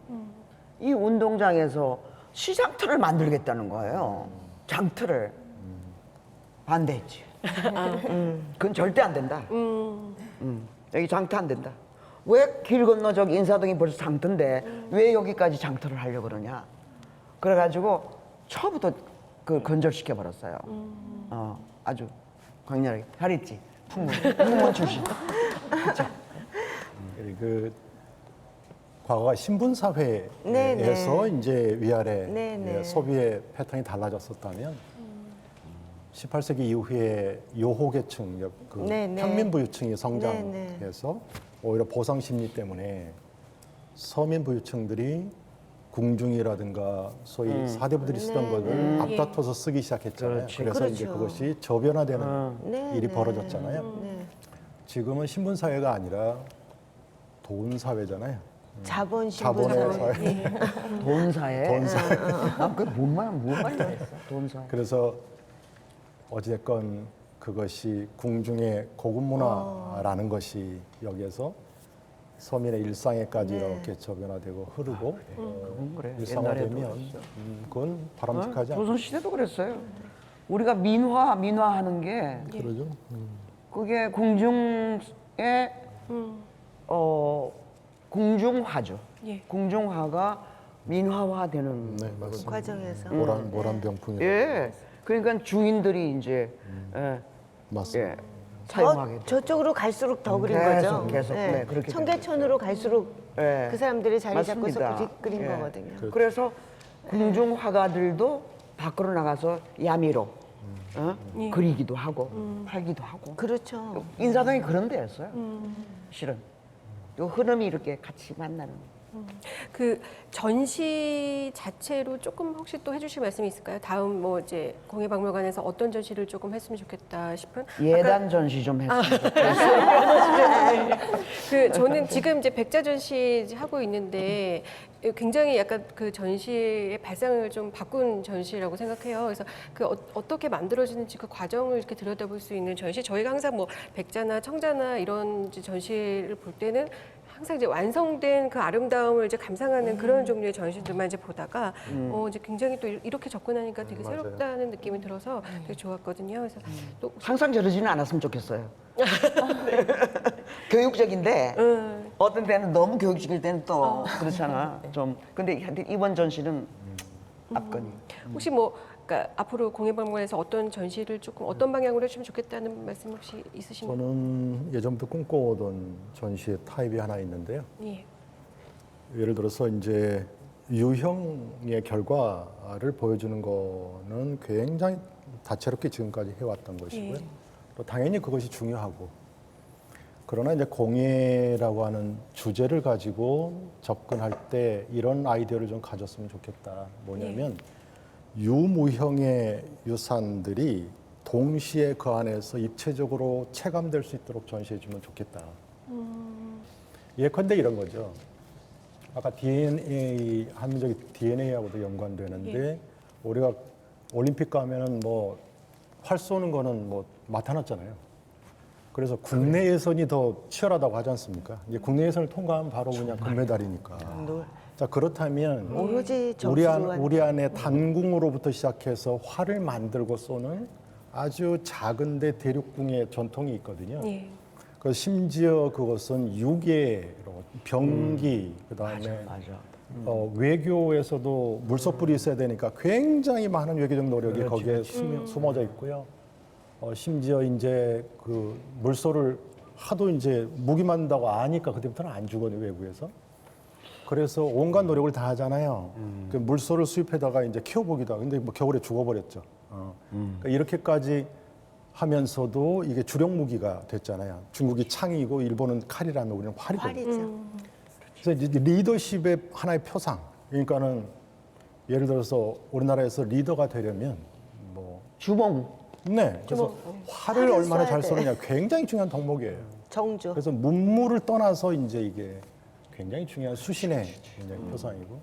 이 운동장에서 시장터를 만들겠다는 거예요. 장터를 반대했지. 그건 절대 안 된다. 여기 장터 안 된다. 왜 길 건너 저기 인사동이 벌써 장터인데 왜 여기까지 장터를 하려고 그러냐. 그래가지고 처음부터 그 건절시켜 버렸어요. 아주 강렬하게 잘했지. 풍문 출신. 그 과거가 신분 사회에서 네, 네. 이제 위아래 네, 네. 소비의 패턴이 달라졌었다면 18세기 이후에 요호계층, 그 네, 네. 평민부유층이 네, 성장해서 오히려 보상 심리 때문에 서민부유층들이 궁중이라든가 소위 사대부들이 쓰던 것을 앞다퉈서 쓰기 시작했잖아요. 그렇지. 그래서 이제 그렇죠. 그것이 저변화되는 네, 일이 네. 벌어졌잖아요. 네. 지금은 신분 사회가 아니라 돈 사회잖아요. 자본 신분 자본의 사회. 사회. 돈사에. 돈 사회. 그뭔 말이야? 돈사에. 그래서 어찌됐건 그것이 궁중의 고급 문화라는 것이 여기에서 서민의 일상에까지 이렇게 접연화되고 흐르고 그건 그래. 일상화되면 그건 바람직하지 않죠. 조선 시대도 그랬어요. 우리가 민화하는 게 그러죠. 그게 궁중의 궁중화죠. 예. 궁중화가 민화화되는 네, 맞습니다. 과정에서 모란병풍이 예. 그러니까 주인들이 이제 맞습니다. 예, 사용하게 돼요. 저쪽으로 갈수록 더 그린 계속, 거죠. 계속, 네, 그렇게 청계천으로 갈수록 예. 그 사람들이 자리 잡고서 맞습니다. 그린 예. 거거든요. 그래서 궁중 화가들도 밖으로 나가서 야미로 그리기도 하고 팔기도 하고 그렇죠. 인사동이 그런 데였어요. 실은 요 흐름이 이렇게 같이 만나는. 그 전시 자체로 조금 혹시 또 해주실 말씀이 있을까요? 다음 뭐 이제 공예박물관에서 어떤 전시를 조금 했으면 좋겠다 싶은 예단 전시 좀 했으면 좋겠어요. 그 저는 지금 이제 백자 전시 하고 있는데 굉장히 약간 그 전시의 발상을 좀 바꾼 전시라고 생각해요. 그래서 그 어떻게 만들어지는지 그 과정을 이렇게 들여다볼 수 있는 전시. 저희가 항상 뭐 백자나 청자나 이런 이제 전시를 볼 때는 항상 이제 완성된 그 아름다움을 이제 감상하는 그런 종류의 전시들만 이제 보다가 이제 굉장히 또 이렇게 접근하니까 되게 맞아요. 새롭다는 느낌이 들어서 되게 좋았거든요. 그래서 또 항상 저러지는 않았으면 좋겠어요. 교육적인데 어떤 때는 너무 교육적일 때는 또 그렇잖아. 좀 근데 하여튼 이번 전시는 압권이. 혹시 뭐 그러니까 앞으로 공예박물관에서 어떤 전시를 조금 어떤 방향으로 해주면 좋겠다는 말씀 혹시 있으신가요? 저는 예전부터 꿈꿔오던 전시의 타입이 하나 있는데요. 예. 예를 들어서 이제 유형의 결과를 보여주는 거는 굉장히 다채롭게 지금까지 해왔던 것이고요. 예. 또 당연히 그것이 중요하고 그러나 이제 공예라고 하는 주제를 가지고 접근할 때 이런 아이디어를 좀 가졌으면 좋겠다. 뭐냐면 유무형의 유산들이 동시에 그 안에서 입체적으로 체감될 수 있도록 전시해주면 좋겠다. 예컨대 이런 거죠. 아까 DNA, 한민족의 DNA하고도 연관되는데 우리가 올림픽 가면은 뭐 활 쏘는 거는 뭐 나타났잖아요. 그래서 국내 예선이 더 치열하다고 하지 않습니까? 이제 국내 예선을 통과하면 바로 그냥 금메달이니까. 자 그렇다면 오로지 우리 안에 단궁으로부터 시작해서 활을 만들고 쏘는 아주 작은데 대륙궁의 전통이 있거든요. 예. 그 심지어 그것은 유계로 병기 그다음에 맞아. 외교에서도 물소불이 있어야 되니까 굉장히 많은 외교적 노력이 거기에 숨어져 있고요. 심지어 이제 그 물소를 하도 이제 무기 만든다고 아니까 그때부터는 안 주거든요, 외국에서. 그래서 온갖 노력을 다 하잖아요. 그 물소를 수입해다가 이제 키워보기도 하고, 근데 뭐 겨울에 죽어버렸죠. 그러니까 이렇게까지 하면서도 이게 주력 무기가 됐잖아요. 중국이 창이고 일본은 칼이라면 우리는 활이거든요. 활이죠. 그래서 이제 리더십의 하나의 표상. 그러니까는 예를 들어서 우리나라에서 리더가 되려면 뭐 주몽. 네. 그래서 활을 활을 얼마나 쏴야 잘 돼. 쏘느냐 굉장히 중요한 덕목이에요. 정조. 그래서 문무를 떠나서 이제 이게 굉장히 중요한 수신의 굉장히 표상이고.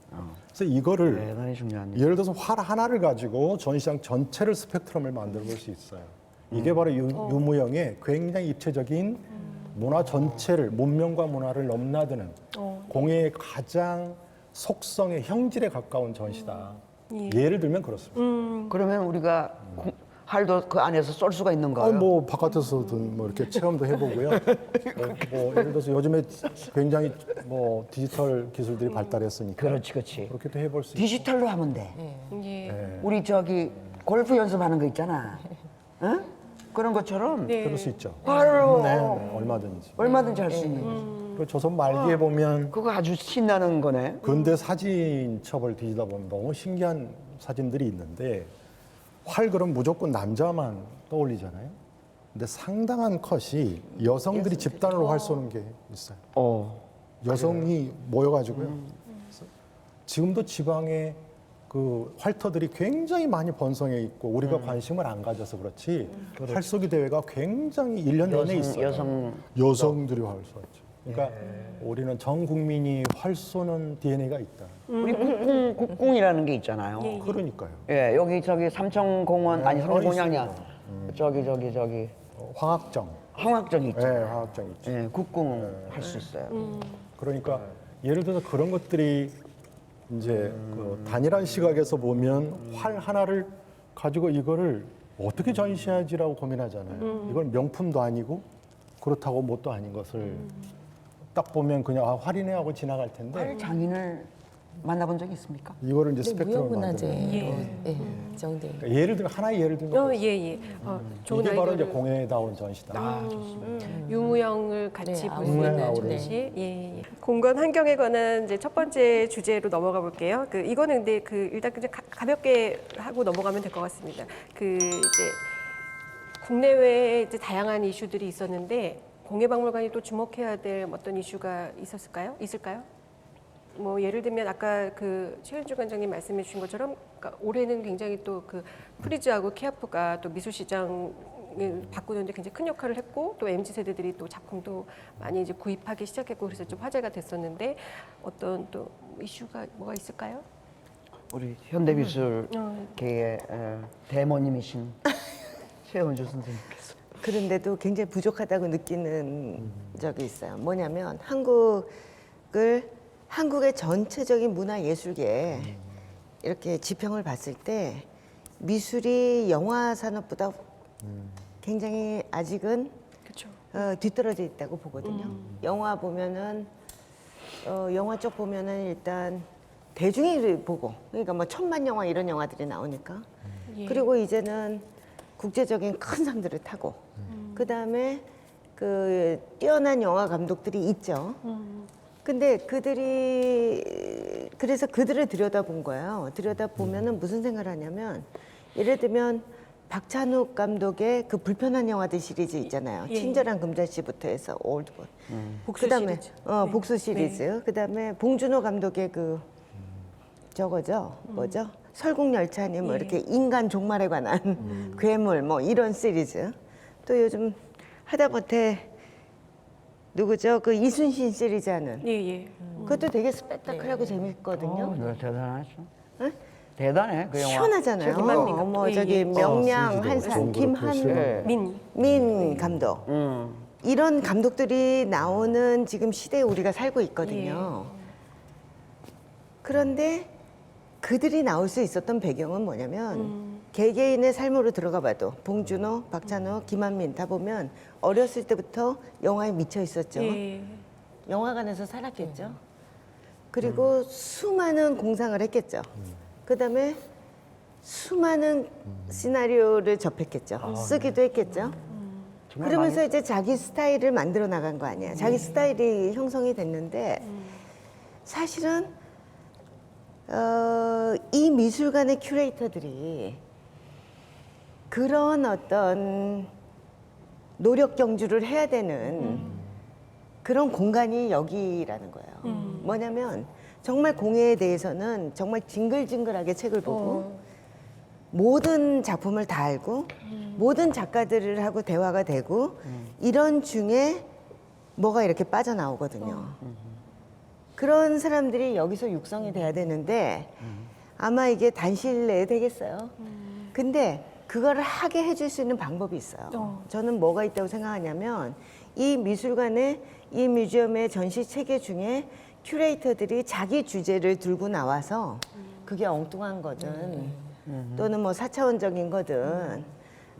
그래서 이거를 대단히 중요한 일. 예를 들어서 활 하나를 가지고 전시장 전체를 스펙트럼을 만들어 볼 수 있어요. 이게 바로 유무형의 굉장히 입체적인 문화 전체를 문명과 문화를 넘나드는 공예의 가장 속성의 형질에 가까운 전시다. 예를 들면 그렇습니다. 그러면 우리가 활도 그 안에서 쏠 수가 있는 거예요? 뭐 바깥에서든 뭐 이렇게 체험도 해보고요. 뭐 예를 들어서 요즘에 굉장히 뭐 디지털 기술들이 발달했으니까 그렇지, 그렇지. 그렇게도 해볼 수 있고. 디지털로 하면 돼. 예. 우리 저기 골프 연습하는 거 있잖아. 응? 그런 것처럼 그럴 수 있죠. 활로 네, 얼마든지. 얼마든지 할 수 있는 거지. 그 조선 말기에 보면 그거 아주 신나는 거네. 근대 사진첩을 뒤지다 보면 너무 신기한 사진들이 있는데 활 그럼 무조건 남자만 떠올리잖아요. 근데 상당한 컷이 여성들이 집단으로 활 쏘는 게 있어요. 여성이 모여가지고요. 그래서 지금도 지방에 그 활터들이 굉장히 많이 번성해 있고 우리가 관심을 안 가져서 그렇지 활쏘기 대회가 굉장히 1년 내내 있어요. 여성들이 활 쏘죠. 그러니까 우리는 전 국민이 활 쏘는 DNA가 있다. 우리 국궁이라는 게 있잖아요. 그러니까요. 예, 여기 저기 삼청공원 아니 삼청공원이 아니야. 저기 황학정. 황학정 있죠. 네, 황학정 있죠. 예, 국궁 할 수 있어요. 그러니까 예를 들어서 그런 것들이 이제 그 단일한 시각에서 보면 활 하나를 가지고 이거를 어떻게 전시하지라고 고민하잖아요. 이건 명품도 아니고 그렇다고 뭣도 아닌 것을 딱 보면 그냥 아, 활이네 하고 지나갈 텐데 활 장인을 만나본 적이 있습니까? 이거를 이제 네, 스펙트럼을 무형문화재로 만드는 지정돼 있는. 예를 들면 하나의 예를 들면 예. 좋은 이게 바로 이제 아이디어를 공예다운 전시다. 유무형을 같이 네, 볼 수 아무래도 있는 아무래도. 전시. 예. 공간 환경에 관한 이제 첫 번째 주제로 넘어가 볼게요. 이거는 근데 일단 그냥 가볍게 하고 넘어가면 될 것 같습니다. 이제 국내외에 이제 다양한 이슈들이 있었는데 공예박물관이 또 주목해야 될 어떤 이슈가 있을까요? 뭐 예를 들면 아까 최현주 관장님 말씀해 주신 것처럼 그러니까 올해는 굉장히 또 프리즈하고 케아프가 또 미술 시장을 바꾸는데 굉장히 큰 역할을 했고 또 MZ 세대들이 또 작품도 많이 이제 구입하기 시작했고 그래서 좀 화제가 됐었는데 어떤 또 이슈가 뭐가 있을까요? 우리 현대미술계의 대모님이신 최은주 선생님께서 그런데도 굉장히 부족하다고 느끼는 적이 있어요. 뭐냐면 한국의 전체적인 문화 예술계에 이렇게 지평을 봤을 때 미술이 영화 산업보다 굉장히 아직은 그렇죠. 뒤떨어져 있다고 보거든요. 영화 보면은 영화 쪽 보면은 일단 대중이 보고 그러니까 뭐 천만 영화 이런 영화들이 나오니까 예. 그리고 이제는 국제적인 큰 상들을 타고 그 다음에 뛰어난 영화 감독들이 있죠. 근데 그래서 그들을 들여다본 거예요. 들여다보면은 무슨 생각을 하냐면 예를 들면 박찬욱 감독의 불편한 영화들 시리즈 있잖아요. 예. 친절한 금자씨부터 해서 올드봇. 복수 그다음에 시리즈. 복수 시리즈. 그다음에 봉준호 감독의 저거죠. 뭐죠? 설국열차니 뭐 예. 이렇게 인간 종말에 관한 괴물 뭐 이런 시리즈. 또 요즘 하다못해 누구죠? 이순신 시리즈 하는. 예. 그것도 되게 스펙타클하고 재밌거든요. 네, 대단하죠. 응? 대단해 그 영화. 시원하잖아요. 김한민 감독. 뭐 예, 저기 예. 명량 시리즈도 한산 좋은 그룹 김한민 네. 민 감독. 이런 감독들이 나오는 지금 시대에 우리가 살고 있거든요. 그런데 그들이 나올 수 있었던 배경은 뭐냐면 개개인의 삶으로 들어가 봐도 봉준호, 박찬호, 김한민 다 보면 어렸을 때부터 영화에 미쳐 있었죠. 예. 영화관에서 살았겠죠. 그리고 수많은 공상을 했겠죠. 그다음에 수많은 시나리오를 접했겠죠. 쓰기도 했겠죠. 정말 그러면서 이제 자기 스타일을 만들어 나간 거 아니야. 자기 스타일이 형성이 됐는데 사실은 이 미술관의 큐레이터들이 그런 어떤 노력 경주를 해야 되는 그런 공간이 여기라는 거예요. 뭐냐면 정말 공예에 대해서는 정말 징글징글하게 책을 보고 모든 작품을 다 알고 모든 작가들하고 대화가 되고 이런 중에 뭐가 이렇게 빠져나오거든요. 그런 사람들이 여기서 육성이 돼야 되는데 아마 이게 단시일 내에 되겠어요. 근데 그거를 하게 해줄 수 있는 방법이 있어요. 저는 뭐가 있다고 생각하냐면 이 미술관의 이 뮤지엄의 전시 체계 중에 큐레이터들이 자기 주제를 들고 나와서 그게 엉뚱한 거든 또는 뭐 4차원적인 거든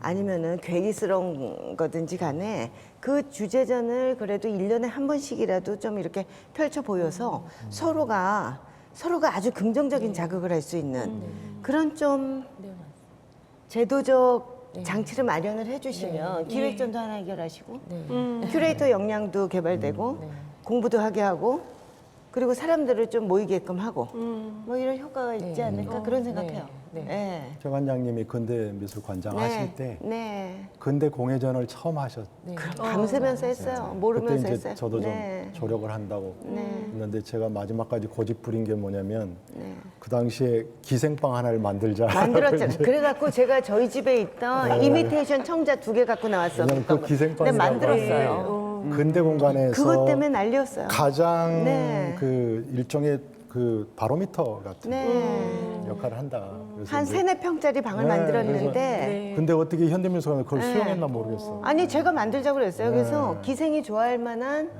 아니면은 괴기스러운 거든지 간에 그 주제전을 그래도 1년에 한 번씩이라도 좀 이렇게 펼쳐 보여서 서로가 아주 긍정적인 자극을 할 수 있는 그런 좀 제도적 장치를 마련을 해주시면 기획전도 하나 해결하시고 큐레이터 역량도 개발되고 공부도 하게 하고 그리고 사람들을 좀 모이게끔 하고 뭐 이런 효과가 있지 않을까 그런 생각해요. 네. 최 관장님이 근대미술관장 하실 때 네. 근대 공예전을 처음 하셨. 밤새면서 했어요. 그때 모르면서 이제 했어요. 저도 네. 좀 조력을 한다고 네. 했는데 제가 마지막까지 고집 부린 게 뭐냐면 네. 그 당시에 기생빵 하나를 만들자. 만들었잖아요. 그래갖고 제가 저희 집에 있던 이미테이션 청자 2개 갖고 나왔어요. 왜냐면 그 기생빵이라고 근데 만들었어요. 근대 공간에서 그것 때문에 난리였어요. 가장 네. 그 일종의 그 바로미터 같은 네. 역할을 한다. 그래서 한 이제 세네 평짜리 방을 네, 만들었는데 네. 근데 어떻게 현대미술관은 그걸 네. 수용했나 모르겠어. 아니 제가 만들자고 그랬어요. 그래서 네. 기생이 좋아할 만한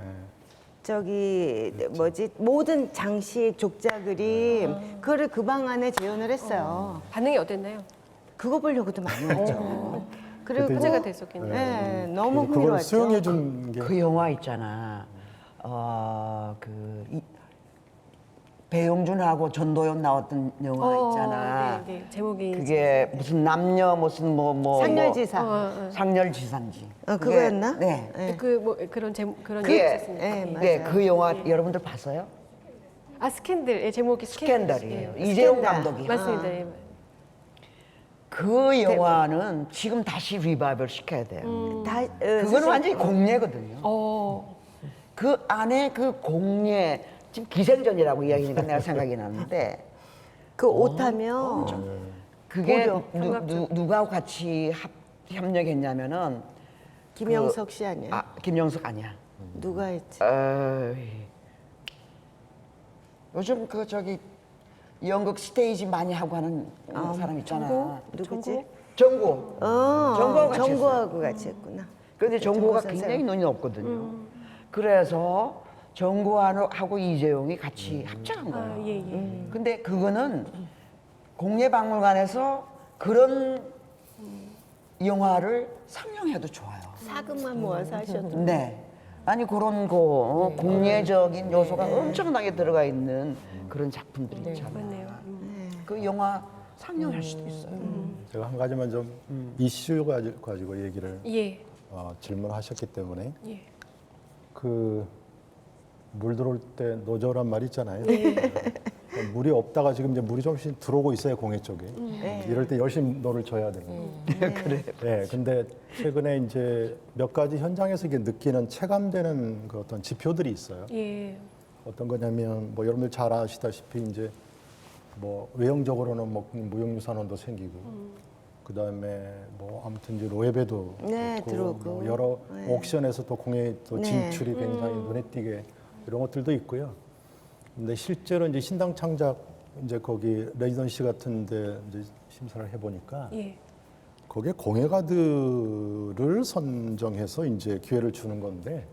저기 뭐지 모든 장식, 족자 그림 그거를 그 방 안에 재현을 했어요. 반응이 어땠나요? 그거 보려고도 많이 왔죠. 그리고 그때 화제가 됐었겠네요. 네, 너무 그걸 흥미로웠죠. 수용해 준 게 그 영화 있잖아. 배용준하고 전도연 나왔던 영화 있잖아. 네, 네. 제목이 그게 무슨 남녀 무슨 상렬지사. 상렬지사인지. 그거였나? 네. 네. 그뭐 그런 그런 그게- 얘기 있었습니까? 네, 예. 맞아요. 네, 그 영화 여러분들 봤어요? 아 스캔들, 예, 제목이 스캔들이에요. 예. 이재용 스캔들. 감독이. 맞습니다. 예. 그 영화는 지금 다시 리바이벌 시켜야 돼요. 그거는 완전히 공예거든요. 그 안에 그 공예 지금 기생전이라고 이야기니까 내가 생각이 나는데 그 옷하며 그게 보려. 누가 같이 협력했냐면은 김영석 씨 아니에요? 김영석 아니야. 누가 했지? 요즘 그 저기 연극 스테이지 많이 하고 하는 사람 있잖아. 누구지? 정구. 정구하고 같이 했어요. 정구하고 같이 했구나. 그런데 정구가 정구 굉장히 눈이 없거든요. 그래서 정구하고 이재용이 같이 합작한 거예요. 아, 예, 예. 근데 그거는 공예박물관에서 그런 영화를 상영해도 좋아요. 사금만 모아서 하셔도. 네. 아니 그런 거 공예적인 요소가 엄청나게 들어가 있는 그런 작품들이 있잖아요. 맞네요. 그 영화 상영할 수도 있어요. 제가 한 가지만 좀 이슈 가지고 얘기를 예. 질문하셨기 때문에 예. 그 물 들어올 때 노저란 말 있잖아요. 물이 없다가 지금 이제 물이 좀씩 들어오고 있어요 공예 쪽에. 이럴 때 열심히 노를 져야 되는. 그래. 네, 근데 최근에 이제 몇 가지 현장에서 이게 느끼는 체감되는 그 어떤 지표들이 있어요. 예. 어떤 거냐면 뭐 여러분들 잘 아시다시피 이제 뭐 외형적으로는 뭐 무형유산원도 생기고 그다음에 뭐 아무튼 이제 로에베도 네, 있고 들어오고. 뭐 여러 네. 옥션에서 또 공예 또 네. 진출이 굉장히 눈에 띄게 이런 것들도 있고요. 근데 실제로 이제 신당 창작 이제 거기 레지던시 같은데 이제 심사를 해보니까 예. 거기에 공예가들을 선정해서 이제 기회를 주는 건데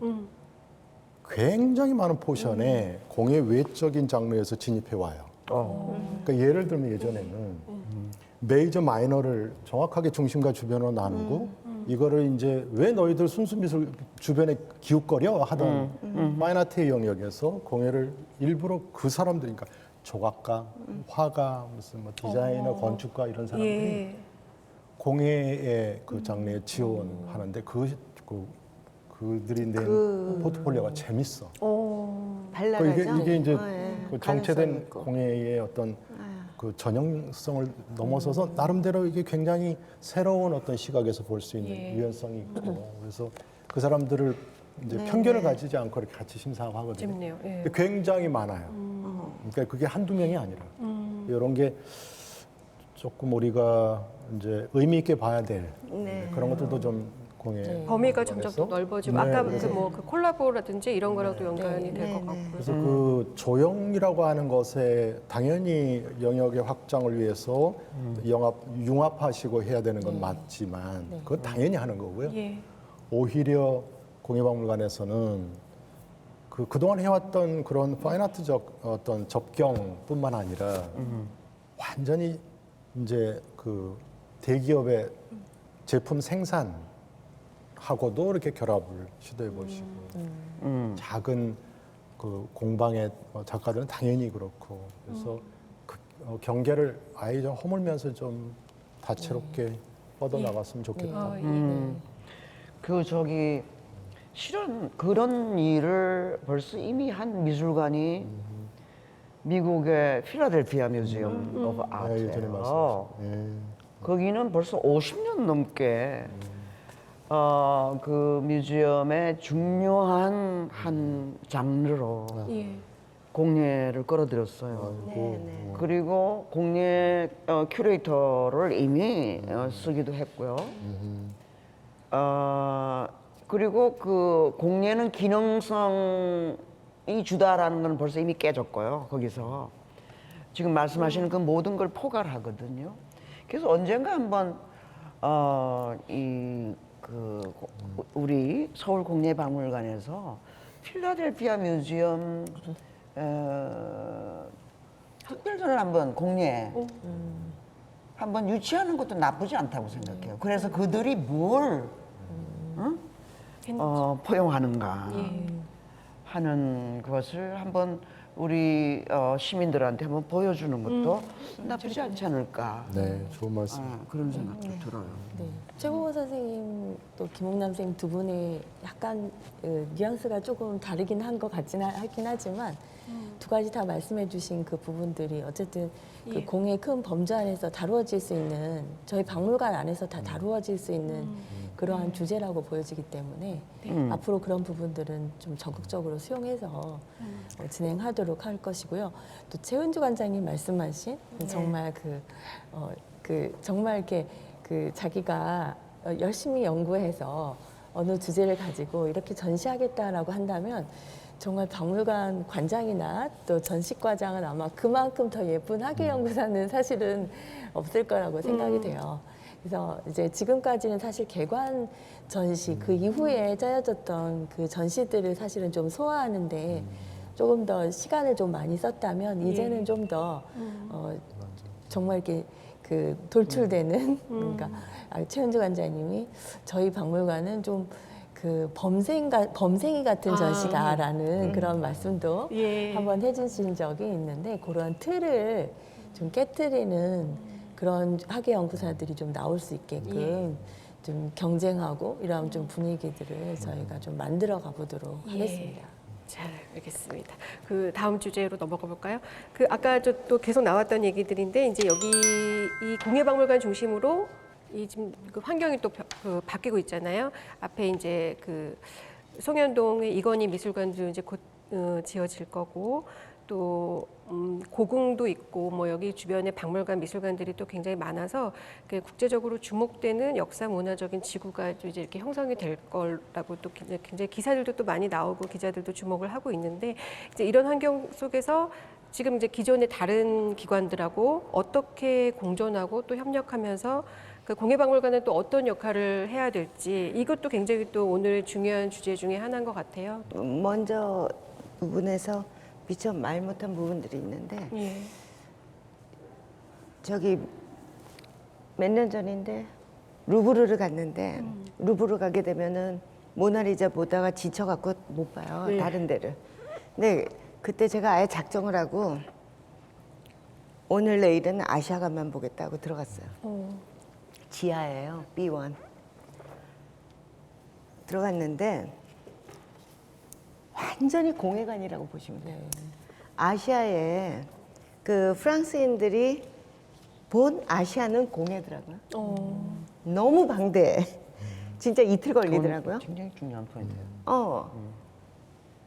굉장히 많은 포션에 공예 외적인 장르에서 진입해 와요. 그러니까 예를 들면 예전에는 메이저 마이너를 정확하게 중심과 주변으로 나누고 이거를 이제 왜 너희들 순수 미술 주변에 기웃거려 하던 파인아트의 영역에서 공예를 일부러 그 사람들이 그러니까 조각가, 화가, 무슨 뭐 디자이너, 건축가 이런 사람들이 예. 공예의 그 장르에 지원하는데 그들이 낸 포트폴리오가 재밌어. 발라가죠. 이게 이제 예. 그 가능성 정체된 있고. 공예의 어떤 그 전형성을 넘어서서 나름대로 이게 굉장히 새로운 어떤 시각에서 볼 수 있는 예. 유연성이 있고 그래서 그 사람들을 이제 편견을 가지지 않고 이렇게 같이 심사하고 하거든요. 재밌네요. 예. 근데 굉장히 많아요. 그러니까 그게 한두 명이 아니라 이런 게 조금 우리가 이제 의미 있게 봐야 될 그런 것들도 좀 공예 범위가 점점 더 관해서. 넓어지고 네, 아까 네. 그 콜라보라든지 이런 거랑도 연관이 될 것 같고요. 그래서 그 조형이라고 하는 것에 당연히 영역의 확장을 위해서 융합하시고 해야 되는 건 맞지만 그건 당연히 하는 거고요. 예. 오히려 공예박물관에서는 그동안 해왔던 그런 파인아트적 어떤 접경뿐만 아니라 완전히 이제 그 대기업의 제품 생산하고도 이렇게 결합을 시도해 보시고 작은 그 공방의 작가들은 당연히 그렇고 그래서 그 경계를 아예 좀 허물면서 좀 다채롭게 뻗어 나갔으면 좋겠다. 아, 예. 그 저기 실은 그런 일을 벌써 이미 한 미술관이 미국의 필라델피아 뮤지엄 오브 예전에 아트예요. 말씀하신. 예. 거기는 벌써 50년 넘게 그 뮤지엄의 중요한 한 장르로 예. 공예를 끌어들였어요. 그리고 공예 큐레이터를 이미 쓰기도 했고요. 그리고 그 공예는 기능성이 주다라는 건 벌써 이미 깨졌고요. 거기서 지금 말씀하시는 그 모든 걸 포괄하거든요. 그래서 언젠가 한번 우리 서울국립박물관에서 필라델피아 뮤지엄 특별전을 한번 공예 한번 유치하는 것도 나쁘지 않다고 생각해요. 그래서 그들이 뭘 포용하는가 하는 것을 한번 우리 시민들한테 한번 보여주는 것도 나쁘지 않지 않을까. 네, 좋은 말씀. 그런 생각도 들어요. 네. 최고원 선생님 또 김홍남 선생님 두 분이 약간 뉘앙스가 조금 다르긴 한 것 하긴 하지만 두 가지 다 말씀해 주신 그 부분들이 어쨌든 그 공의 큰 범주 안에서 다루어질 수 있는 저희 박물관 안에서 다 다루어질 수 있는 그러한 주제라고 보여지기 때문에 앞으로 그런 부분들은 좀 적극적으로 수용해서 진행하도록 할 것이고요. 또 최은주 관장님 말씀하신 정말 정말 이렇게 자기가 열심히 연구해서 어느 주제를 가지고 이렇게 전시하겠다라고 한다면 정말 박물관 관장이나 또 전시과장은 아마 그만큼 더 예쁜 학예연구사는 사실은 없을 거라고 생각이 돼요. 그래서 이제 지금까지는 사실 개관 전시 그 이후에 짜여졌던 그 전시들을 사실은 좀 소화하는데 조금 더 시간을 좀 많이 썼다면 이제는 좀 더 정말 이렇게 돌출되는 그러니까 최은주 관장님이 저희 박물관은 좀 그 범생이 같은 전시다라는 그런 말씀도 한번 해주신 적이 있는데 그런 틀을 좀 깨트리는 그런 학예 연구사들이 좀 나올 수 있게끔 좀 경쟁하고 이런 좀 분위기들을 저희가 좀 만들어 가보도록 하겠습니다. 잘 알겠습니다. 그 다음 주제로 넘어가 볼까요? 아까 또 계속 나왔던 얘기들인데 이제 여기 이 공예박물관 중심으로 이 지금 그 환경이 또 바뀌고 있잖아요. 앞에 이제 그 송현동의 이건희 미술관도 이제 곧 지어질 거고 또 고궁도 있고 뭐 여기 주변에 박물관 미술관들이 또 굉장히 많아서 국제적으로 주목되는 역사 문화적인 지구가 이제 이렇게 형성이 될 거라고 또 굉장히 기사들도 또 많이 나오고 기자들도 주목을 하고 있는데 이제 이런 환경 속에서 지금 이제 기존의 다른 기관들하고 어떻게 공존하고 또 협력하면서 그 공예박물관은 또 어떤 역할을 해야 될지 이것도 굉장히 또 오늘 중요한 주제 중에 하나인 것 같아요. 먼저 부분에서 미처 말 못한 부분들이 있는데 저기 몇 년 전인데 루브르를 갔는데 루브르 가게 되면은 모나리자 보다가 지쳐갖고 못 봐요. 다른 데를. 근데 그때 제가 아예 작정을 하고 오늘 내일은 아시아관만 보겠다고 들어갔어요. 지하예요. B1. 들어갔는데 완전히 공예관이라고 보시면 돼요. 아시아에 그 프랑스인들이 본 아시아는 공예더라고요. 너무 방대해. 진짜 이틀 걸리더라고요. 굉장히 중요한 포인트예요.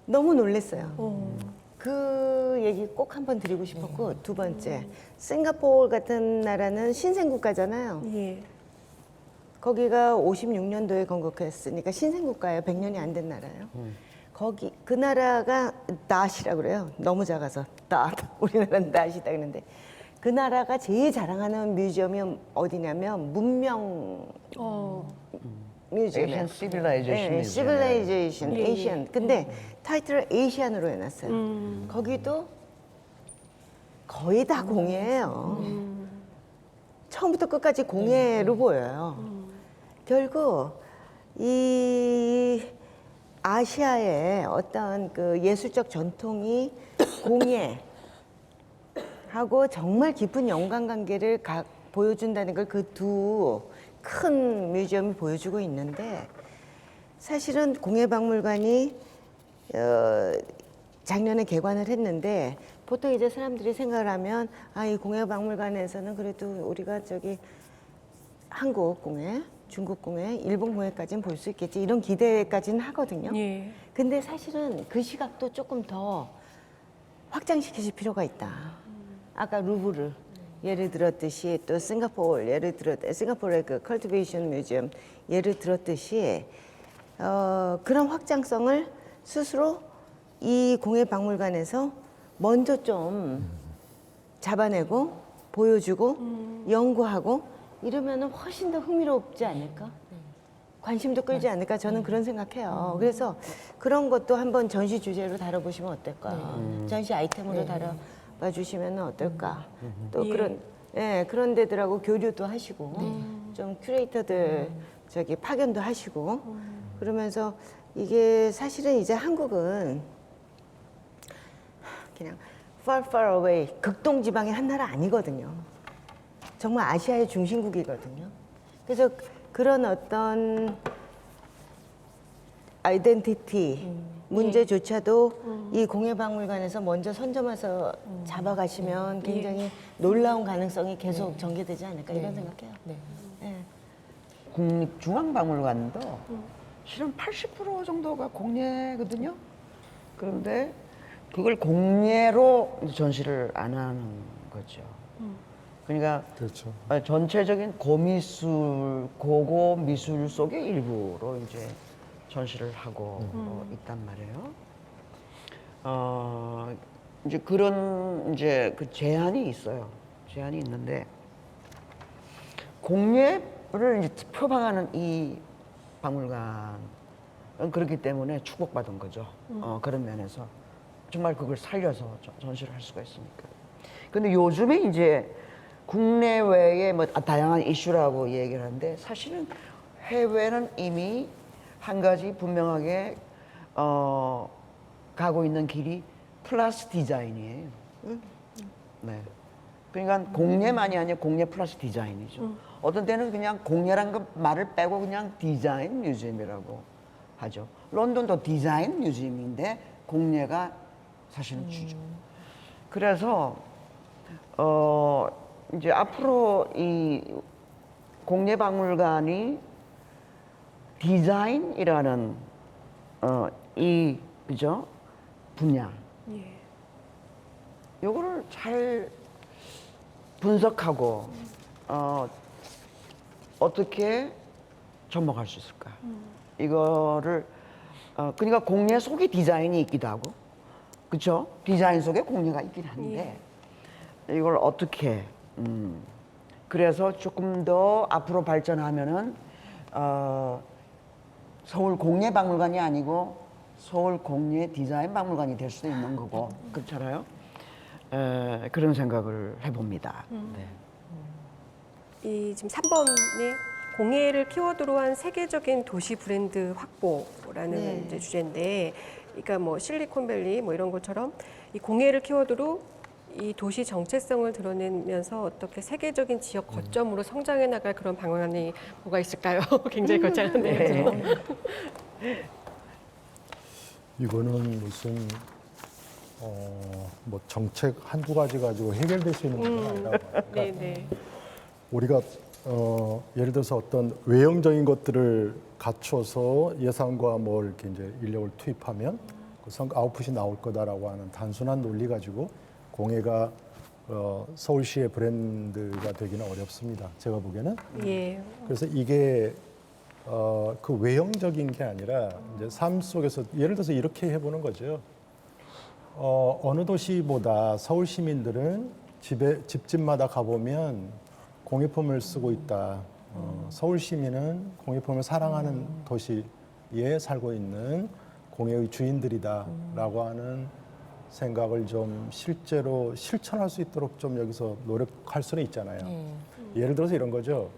너무 놀랐어요. 그 얘기 꼭 한번 드리고 싶었고 두 번째, 싱가포르 같은 나라는 신생국가잖아요. 거기가 56년도에 건국했으니까 신생국가예요. 100년이 안 된 나라예요. 거기 그 나라가 낫이라고 그래요. 너무 작아서 낫. 우리나라는 낫이다 그러는데 그 나라가 제일 자랑하는 뮤지엄이 어디냐면 문명 뮤지엄. 에이시안 시빌라이제이션. 네, 시빌라이제이션, 에이시안. 근데 타이틀을 에이시안으로 해놨어요. 거기도 거의 다 공예예요. 처음부터 끝까지 공예로 보여요. 결국 이 아시아의 어떤 그 예술적 전통이 공예하고 정말 깊은 연관관계를 보여준다는 걸 그 두 큰 뮤지엄이 보여주고 있는데 사실은 공예박물관이 작년에 개관을 했는데 보통 이제 사람들이 생각을 하면 이 공예박물관에서는 그래도 우리가 저기 한국 공예, 중국 공예, 일본 공예까지는 볼 수 있겠지 이런 기대까지는 하거든요. 근데 사실은 그 시각도 조금 더 확장시키실 필요가 있다. 아까 루브르 예를 들었듯이 또 싱가포르 예를 들었 싱가포르의 그 컬티베이션 뮤지엄 예를 들었듯이 그런 확장성을 스스로 이 공예박물관에서 먼저 좀 잡아내고 보여주고 연구하고 이러면은 훨씬 더 흥미롭지 않을까? 관심도 끌지 않을까? 저는 그런 생각해요. 그래서 그런 것도 한번 전시 주제로 다뤄보시면 어떨까? 전시 아이템으로 다뤄봐 주시면 어떨까? 또 그런 데들하고 교류도 하시고 좀 큐레이터들 저기 파견도 하시고 그러면서 이게 사실은 이제 한국은 그냥 far far away 극동 지방의 한 나라 아니거든요. 정말 아시아의 중심국이거든요. 그래서 그런 어떤 아이덴티티 문제조차도 이 공예박물관에서 먼저 선점해서 잡아가시면 굉장히 놀라운 가능성이 계속 전개되지 않을까 이런 생각해요. 네. 국립중앙박물관도 실은 80% 정도가 공예거든요. 그런데 그걸 공예로 전시를 안 하는 거죠. 그러니까 그렇죠. 전체적인 고미술, 고고 미술 속의 일부로 이제 전시를 하고 있단 말이에요. 이제 그런 이제 그 제한이 있어요. 제한이 있는데 공예를 이제 표방하는 이 박물관은 그렇기 때문에 축복받은 거죠. 그런 면에서 정말 그걸 살려서 전시를 할 수가 있으니까. 근데 요즘에 이제 국내외의 뭐 다양한 이슈라고 얘기를 하는데 사실은 해외는 이미 한 가지 분명하게 가고 있는 길이 플러스 디자인이에요. 네. 그러니까 공예만이 아니라 공예 플러스 디자인이죠. 어떤 때는 그냥 공예란 그 말을 빼고 그냥 디자인 뮤지엄이라고 하죠. 런던도 디자인 뮤지엄인데 공예가 사실은 주죠. 그래서 이제 앞으로 이 공예박물관이 디자인이라는 이 그죠 분야 요거를 잘 분석하고 어떻게 접목할 수 있을까? 이거를 그러니까 공예 속에 디자인이 있기도 하고, 그렇죠? 디자인 속에 공예가 있긴 한데 이걸 어떻게 그래서 조금 더 앞으로 발전하면은 서울 공예박물관이 아니고 서울 공예 디자인 박물관이 될 수도 있는 거고 그렇잖아요. 그런 생각을 해봅니다. 네. 이 지금 3번에 공예를 키워드로 한 세계적인 도시 브랜드 확보라는 네. 이제 주제인데, 그러니까 뭐 실리콘밸리 뭐 이런 것처럼 이 공예를 키워드로 이 도시 정체성을 드러내면서 어떻게 세계적인 지역 거점으로 성장해 나갈 그런 방안이 뭐가 있을까요? 굉장히 거창한데요. 네. 이거는 무슨 뭐 정책 한두 가지 가지고 해결될 수 있는 건 아니라고. 그러니까 네네. 우리가 예를 들어서 어떤 외형적인 것들을 갖춰서 예산과 뭐 이렇게 이제 인력을 투입하면 그 아웃풋이 나올 거다라고 하는 단순한 논리 가지고 공예가 서울시의 브랜드가 되기는 어렵습니다. 제가 보기에는. 예. 그래서 이게 그 외형적인 게 아니라 이제 삶 속에서 예를 들어서 이렇게 해보는 거죠. 어느 도시보다 서울 시민들은 집집마다 가보면 공예품을 쓰고 있다. 서울 시민은 공예품을 사랑하는 도시에 살고 있는 공예의 주인들이다라고 하는 생각을 좀 실제로 실천할 수 있도록 좀 여기서 노력할 수는 있잖아요. 예를 들어서 이런 거죠.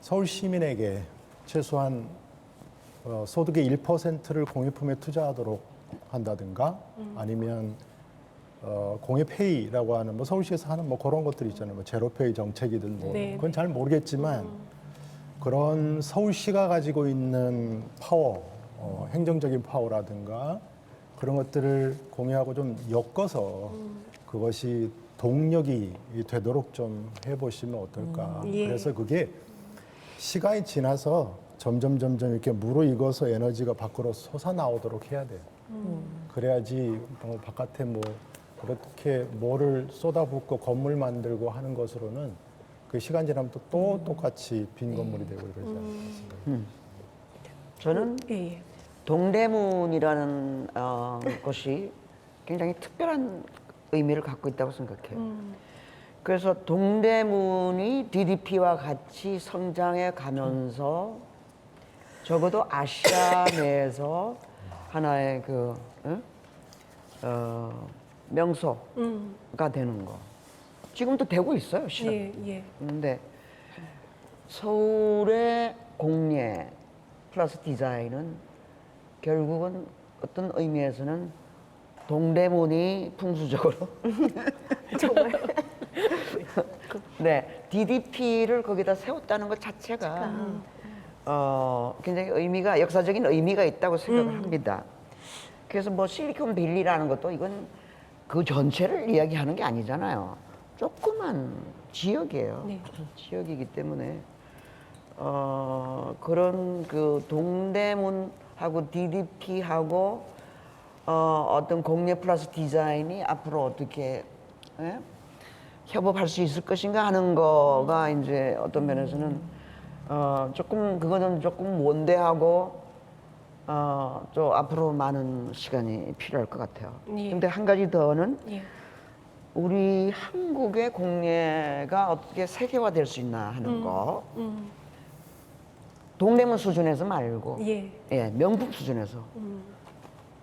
서울 시민에게 최소한 소득의 1%를 공예품에 투자하도록 한다든가 아니면 공예페이라고 하는 뭐 서울시에서 하는 뭐 그런 것들이 있잖아요. 뭐 제로페이 정책이든 뭐 네. 그건 잘 모르겠지만 그런 서울시가 가지고 있는 파워, 행정적인 파워라든가 그런 것들을 공예하고 좀 엮어서 그것이 동력이 되도록 좀 해보시면 어떨까. 예. 그래서 그게 시간이 지나서 점점 이렇게 무르익어서 에너지가 밖으로 솟아 나오도록 해야 돼요. 그래야지 바깥에 뭐 그렇게 뭐를 쏟아붓고 건물 만들고 하는 것으로는 그 시간 지나면 또 똑같이 빈 건물이 되고 이러지 않겠습니까? 저는 예. 동대문이라는 것이 굉장히 특별한 의미를 갖고 있다고 생각해요. 그래서 동대문이 DDP와 같이 성장해 가면서 적어도 아시아 내에서 하나의 그 명소가 되는 거. 지금도 되고 있어요, 실은. 예, 예. 근데 서울의 공예 플러스 디자인은 결국은 어떤 의미에서는 동대문이 풍수적으로 정말 네 DDP를 거기다 세웠다는 것 자체가 굉장히 의미가 역사적인 의미가 있다고 생각을 합니다. 그래서 뭐 실리콘밸리라는 것도 이건 그 전체를 이야기하는 게 아니잖아요. 조그만 지역이에요. 네. 지역이기 때문에 그런 그 동대문하고 DDP하고 어떤 공예 플러스 디자인이 앞으로 어떻게 협업할 수 있을 것인가 하는 거가 이제 어떤 면에서는 조금 그거는 조금 원대하고 또 앞으로 많은 시간이 필요할 것 같아요. 예. 근데 한 가지 더는 예. 우리 한국의 공예가 어떻게 세계화될 수 있나 하는 거. 동대문 수준에서 말고 예. 예, 명품 수준에서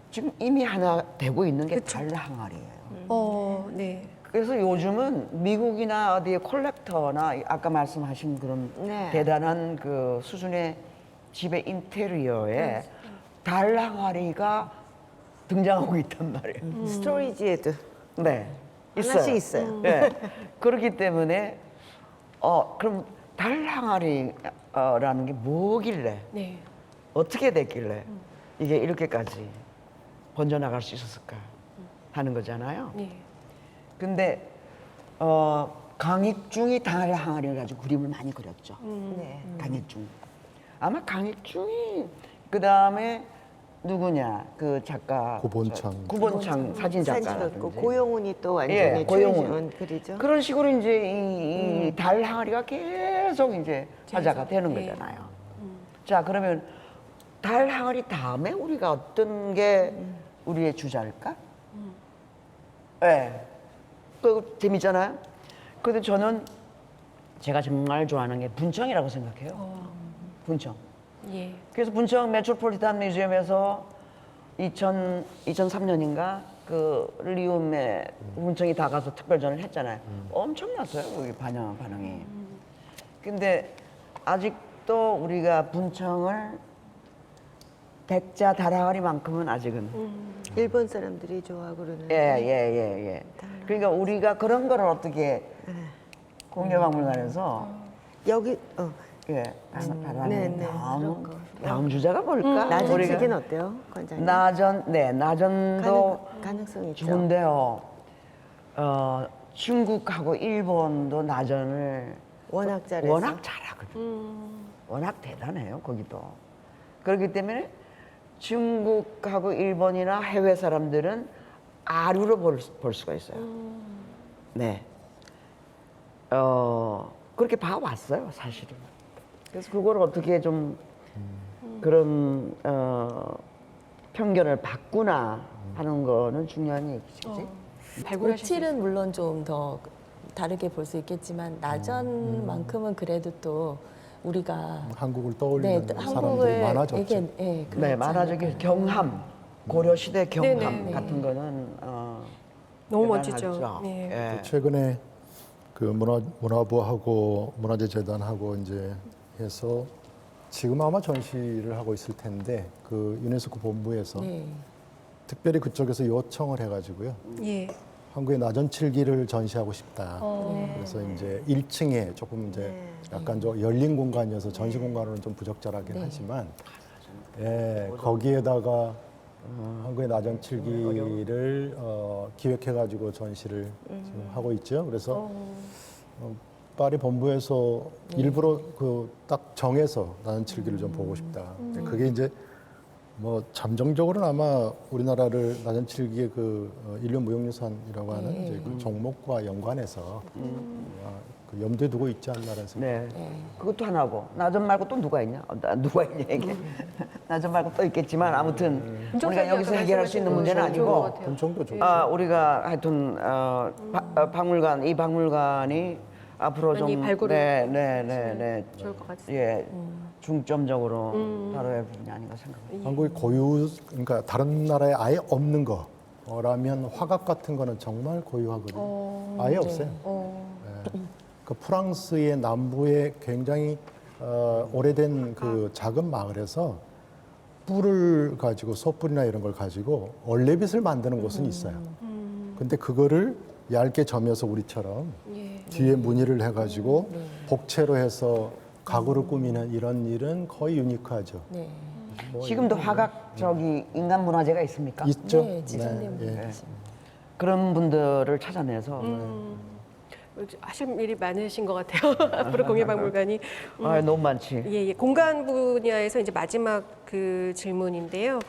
지금 이미 하나 되고 있는 게 달항아리예요. 네. 그래서 요즘은 미국이나 어디에 콜렉터나 아까 말씀하신 그런 네. 대단한 그 수준의 집의 인테리어에 달항아리가 등장하고 있단 말이에요. 스토리지에도 네, 하나씩 있어요. 네. 그렇기 때문에 그럼 달항아리라는 게 뭐길래 네. 어떻게 됐길래 이게 이렇게까지 번져나갈 수 있었을까 하는 거잖아요. 네. 근데 강익중이 달항아리를 가지고 그림을 많이 그렸죠. 네. 강익중. 아마 강익중이 그 다음에 누구냐 그 작가 구본창. 구본창 사진 사진 작가라든지 찍고 고용훈이 또 완전히 예, 고용훈. 초이지은 그리죠. 그런 식으로 이제 이 달항아리가 계속 이제 화제가 되는 예. 거잖아요. 자 그러면 달항아리 다음에 우리가 어떤 게 우리의 주자일까? 예. 그 재밌잖아요. 근데 저는 제가 정말 좋아하는 게 분청이라고 생각해요. 분청. 예. 그래서 분청 메트로폴리탄 뮤지엄에서 2003년인가 그 리움에 분청이 다 가서 특별전을 했잖아요. 엄청났어요. 거기 반응이. 근데 아직도 우리가 분청을 백자 달항아리만큼은 아직은 일본 사람들이 좋아하고 그러는데 예. 그러니까 우리가 그런 거를 어떻게 국립박물관에서 여기 예, 네, 바라는 네, 그런 거. 다음 주제가 뭘까? 나전치기는 어때요, 관장님? 나전도 가능성이 있죠. 좋은데요. 중국하고 일본도 나전을 워낙 잘해서. 워낙 잘하거든. 워낙 대단해요, 거기도. 그렇기 때문에 중국하고 일본이나 해외 사람들은 아류로 볼 수가 있어요. 네. 그렇게 봐왔어요, 사실은. 그래서 그걸 어떻게 좀 그런 편견을 바꾸나 하는 거는 중요한 얘기지. 오칠은 물론 좀 더 다르게 볼 수 있겠지만 나전만큼은 그래도 또 우리가 한국을 떠올리는 사람들이 많아졌죠. 이게 네, 그렇지 만화적인 않을까요? 경함, 고려시대 경함 네네. 같은 거는 너무 대단하죠. 멋지죠. 네. 예. 최근에 그 문화부하고 문화재재단하고 이제 해서 지금 아마 전시를 하고 있을 텐데 그 유네스코 본부에서 네. 특별히 그쪽에서 요청을 해가지고요. 예. 한국의 나전칠기를 전시하고 싶다. 네. 그래서 이제 1층에 조금 이제 약간 좀 열린 공간이어서 전시 공간으로는 좀 부적절하긴 하지만 예, 거기에다가 한국의 나전칠기를 기획해가지고 전시를 지금 하고 있죠. 그래서 파리 본부에서 일부러 그 딱 정해서 나전칠기를 좀 보고 싶다. 그게 이제 뭐 잠정적으로는 아마 우리나라를 나전칠기의 그 인류 무형유산이라고 하는 이제 그 종목과 연관해서 그 염두에 두고 있지 않나라는 생각. 네. 그것도 하나고 나전 말고 또 누가 있냐? 누가 있냐 이게. 나전 말고 또 있겠지만 아무튼 우리가 여기서 해결할 수 있는 문제는 아니고 군청도 좋고. 우리가 하여튼 박물관 이 박물관이 앞으로 많이 좀 발굴을 네. 좋을 것 같습니다. 예. 중점적으로 다뤄야 할 부분이 아닌가 생각합니다. 한국의 고유, 그러니까 다른 나라에 아예 없는 거라면 화각 같은 거는 정말 고유하거든요. 아예 없어요. 예. 그 프랑스의 남부에 굉장히 오래된 그 작은 마을에서 뿔을 가지고 소뿔이나 이런 걸 가지고 얼레빗을 만드는 곳은 있어요. 근데 그거를 얇게 점여서 우리처럼 뒤에 무늬를 해가지고 복채로 해서 가구를 꾸미는 이런 일은 거의 유니크하죠. 네. 지금도 화각 저기 인간 문화재가 있습니까? 있죠? 네, 지성님 예. 계십니다. 그런 분들을 찾아내서 하실 일이 많으신 것 같아요. 앞으로 공예박물관이 너무 많지. 예. 공간 분야에서 이제 마지막 그 질문인데요.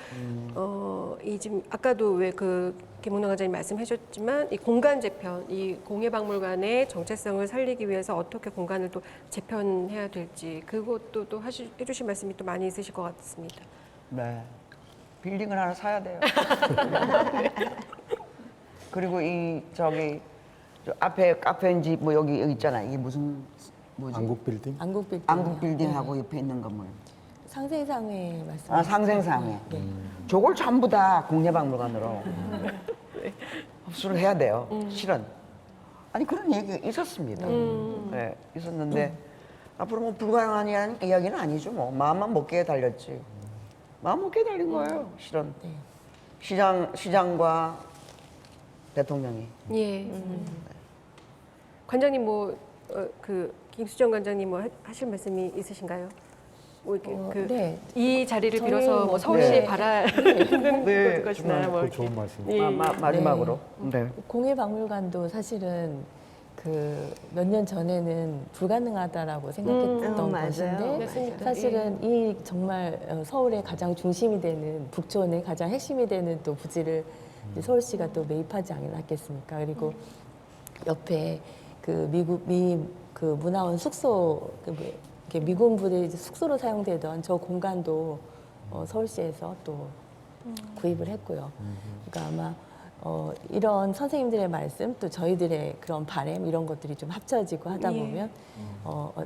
이 지금 아까도 왜 그 김문호 관장님 말씀해주셨지만 이 공간 재편, 이 공예박물관의 정체성을 살리기 위해서 어떻게 공간을 또 재편해야 될지 그것도 또 해주실 말씀이 또 많이 있으실 것 같습니다. 네. 빌딩을 하나 사야 돼요. 그리고 이 저기 저 앞에 카페인지 뭐 여기 있잖아. 이게 무슨 뭐지? 안국 빌딩? 안국 빌딩. 안국 빌딩하고 옆에 있는 건물. 상생상회 말씀. 상생상회. 저걸 전부 다 국내박물관으로 흡수를 해야 돼요. 실은. 아니 그런 얘기가 있었습니다. 네, 있었는데 앞으로 뭐 불가능한 이야기는 아니죠. 뭐 마음만 먹기에 달렸지. 마음 먹기에 달린 거예요. 실은. 시장과 대통령이. 예. 관장님 그 김수정 관장님 뭐 하실 말씀이 있으신가요? 뭐 이렇게 이 자리를 저희 빌어서 뭐 서울시에 바라는 네, 것이나 뭐 그 이렇게. 좋은 말씀. 예. 마지막으로. 네. 공예박물관도 사실은 그 몇 년 전에는 불가능하다라고 생각했던 맞아요. 것인데 맞습니다. 사실은 이 정말 서울의 가장 중심이 되는 북촌의 가장 핵심이 되는 또 부지를 이제 서울시가 또 매입하지 않았겠습니까? 그리고 옆에 그 그 문화원 숙소 이렇게 미군 부대 숙소로 사용되던 저 공간도 서울시에서 또 구입을 했고요. 그러니까 아마 이런 선생님들의 말씀 또 저희들의 그런 바람 이런 것들이 좀 합쳐지고 하다 보면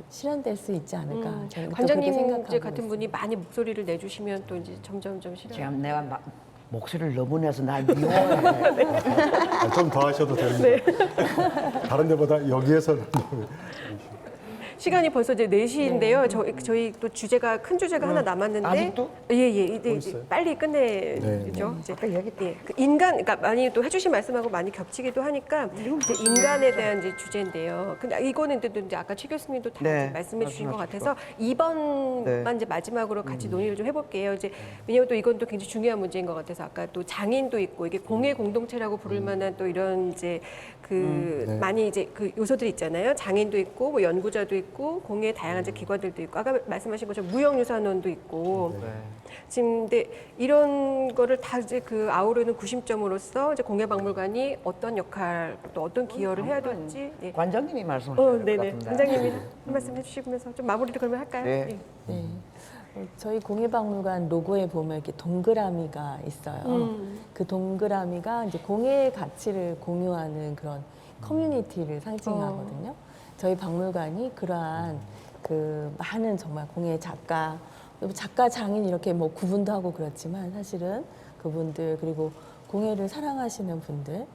실현될 수 있지 않을까. 저는 또 그렇게 관장님 생각하고 이제 같은 있습니다. 분이 많이 목소리를 내주시면 또 이제 점점 실현. 지금 내가 목소리를 너무 내서 날 미워해. 좀 더 하셔도 됩니다. 다른 데보다 여기에서는 시간이 벌써 이제 4시인데요. 저희 또 주제가 큰 주제가 하나 남았는데 아직도? 이제 있어요? 빨리 끝내죠. 이제 아까 얘기했다. 그 인간, 그러니까 많이 또 해주신 말씀하고 많이 겹치기도 하니까 이제 인간에 대한 이제 주제인데요. 근데 이거는 또 이제 아까 최 교수님도 다 네, 이제 말씀해주신 것 말씀하셨죠. 같아서 이번만 네. 이제 마지막으로 같이 논의를 좀 해볼게요. 이제 왜냐하면 또 이건 또 굉장히 중요한 문제인 것 같아서 아까 또 장인도 있고 이게 공예 공동체라고 부를 만한 또 이런 이제 그 많이 이제 그 요소들이 있잖아요. 장인도 있고 뭐 연구자도 있고 공예 다양한 이제 기관들도 있고 아까 말씀하신 것처럼 무형유산원도 있고. 지금 근데 이런 거를 다 이제 그 아우르는 구심점으로서 이제 공예박물관이 어떤 역할 또 어떤 기여를 해야 될지. 예. 관장님이 말씀하셔야 될 것 네네. 같은데. 관장님이 한 말씀 해주시면서 좀 마무리를 그러면 할까요? 네. 예. 네. 저희 공예박물관 로고에 보면 이렇게 동그라미가 있어요. 그 동그라미가 이제 공예의 가치를 공유하는 그런 커뮤니티를 상징하거든요. 저희 박물관이 그러한 그 많은 정말 공예 작가, 장인 이렇게 뭐 구분도 하고 그렇지만 사실은 그분들 그리고 공예를 사랑하시는 분들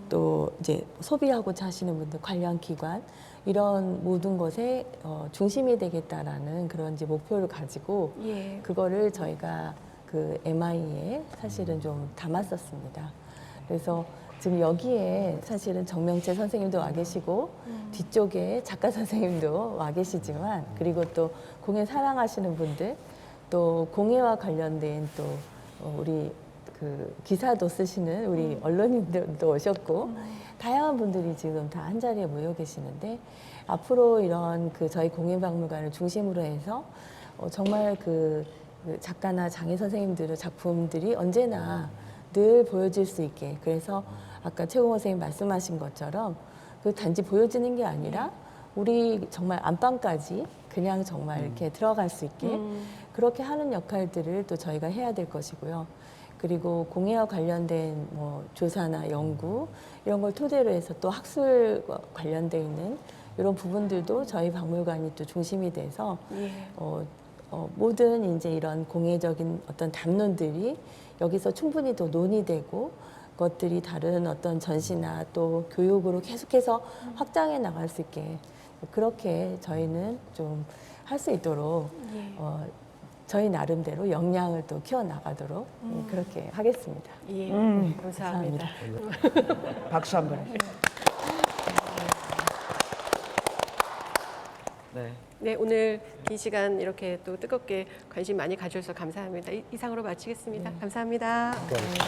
또 이제 소비하고자 하시는 분들 관련 기관 이런 모든 것에 중심이 되겠다라는 그런 이제 목표를 가지고 예. 그거를 저희가 그 MI에 사실은 좀 담았었습니다. 그래서 지금 여기에 사실은 정명채 선생님도 와 계시고 뒤쪽에 작가 선생님도 와 계시지만 그리고 또 공예 사랑하시는 분들 또 공예와 관련된 또 우리 그 기사도 쓰시는 우리 언론인들도 오셨고 다양한 분들이 지금 다 한 자리에 모여 계시는데 앞으로 이런 그 저희 공예박물관을 중심으로 해서 정말 그 작가나 장애 선생님들의 작품들이 언제나 늘 보여질 수 있게 그래서 아까 최공호 선생님 말씀하신 것처럼 그 단지 보여지는 게 아니라 우리 정말 안방까지 그냥 정말 이렇게 들어갈 수 있게 그렇게 하는 역할들을 또 저희가 해야 될 것이고요. 그리고 공예와 관련된 뭐 조사나 연구 이런 걸 토대로 해서 또 학술과 관련돼 있는 이런 부분들도 저희 박물관이 또 중심이 돼서 모든 이제 이런 공예적인 어떤 담론들이 여기서 충분히 더 논의되고 것들이 다른 어떤 전시나 또 교육으로 계속해서 확장해 나갈 수 있게 그렇게 저희는 좀 할 수 있도록 저희 나름대로 역량을 또 키워 나가도록 그렇게 하겠습니다. 예, 감사합니다. 박수 한번 해주세요. 네. 네, 오늘 긴 시간 이렇게 또 뜨겁게 관심 많이 가져주셔서 감사합니다. 이상으로 마치겠습니다. 감사합니다. 그러니까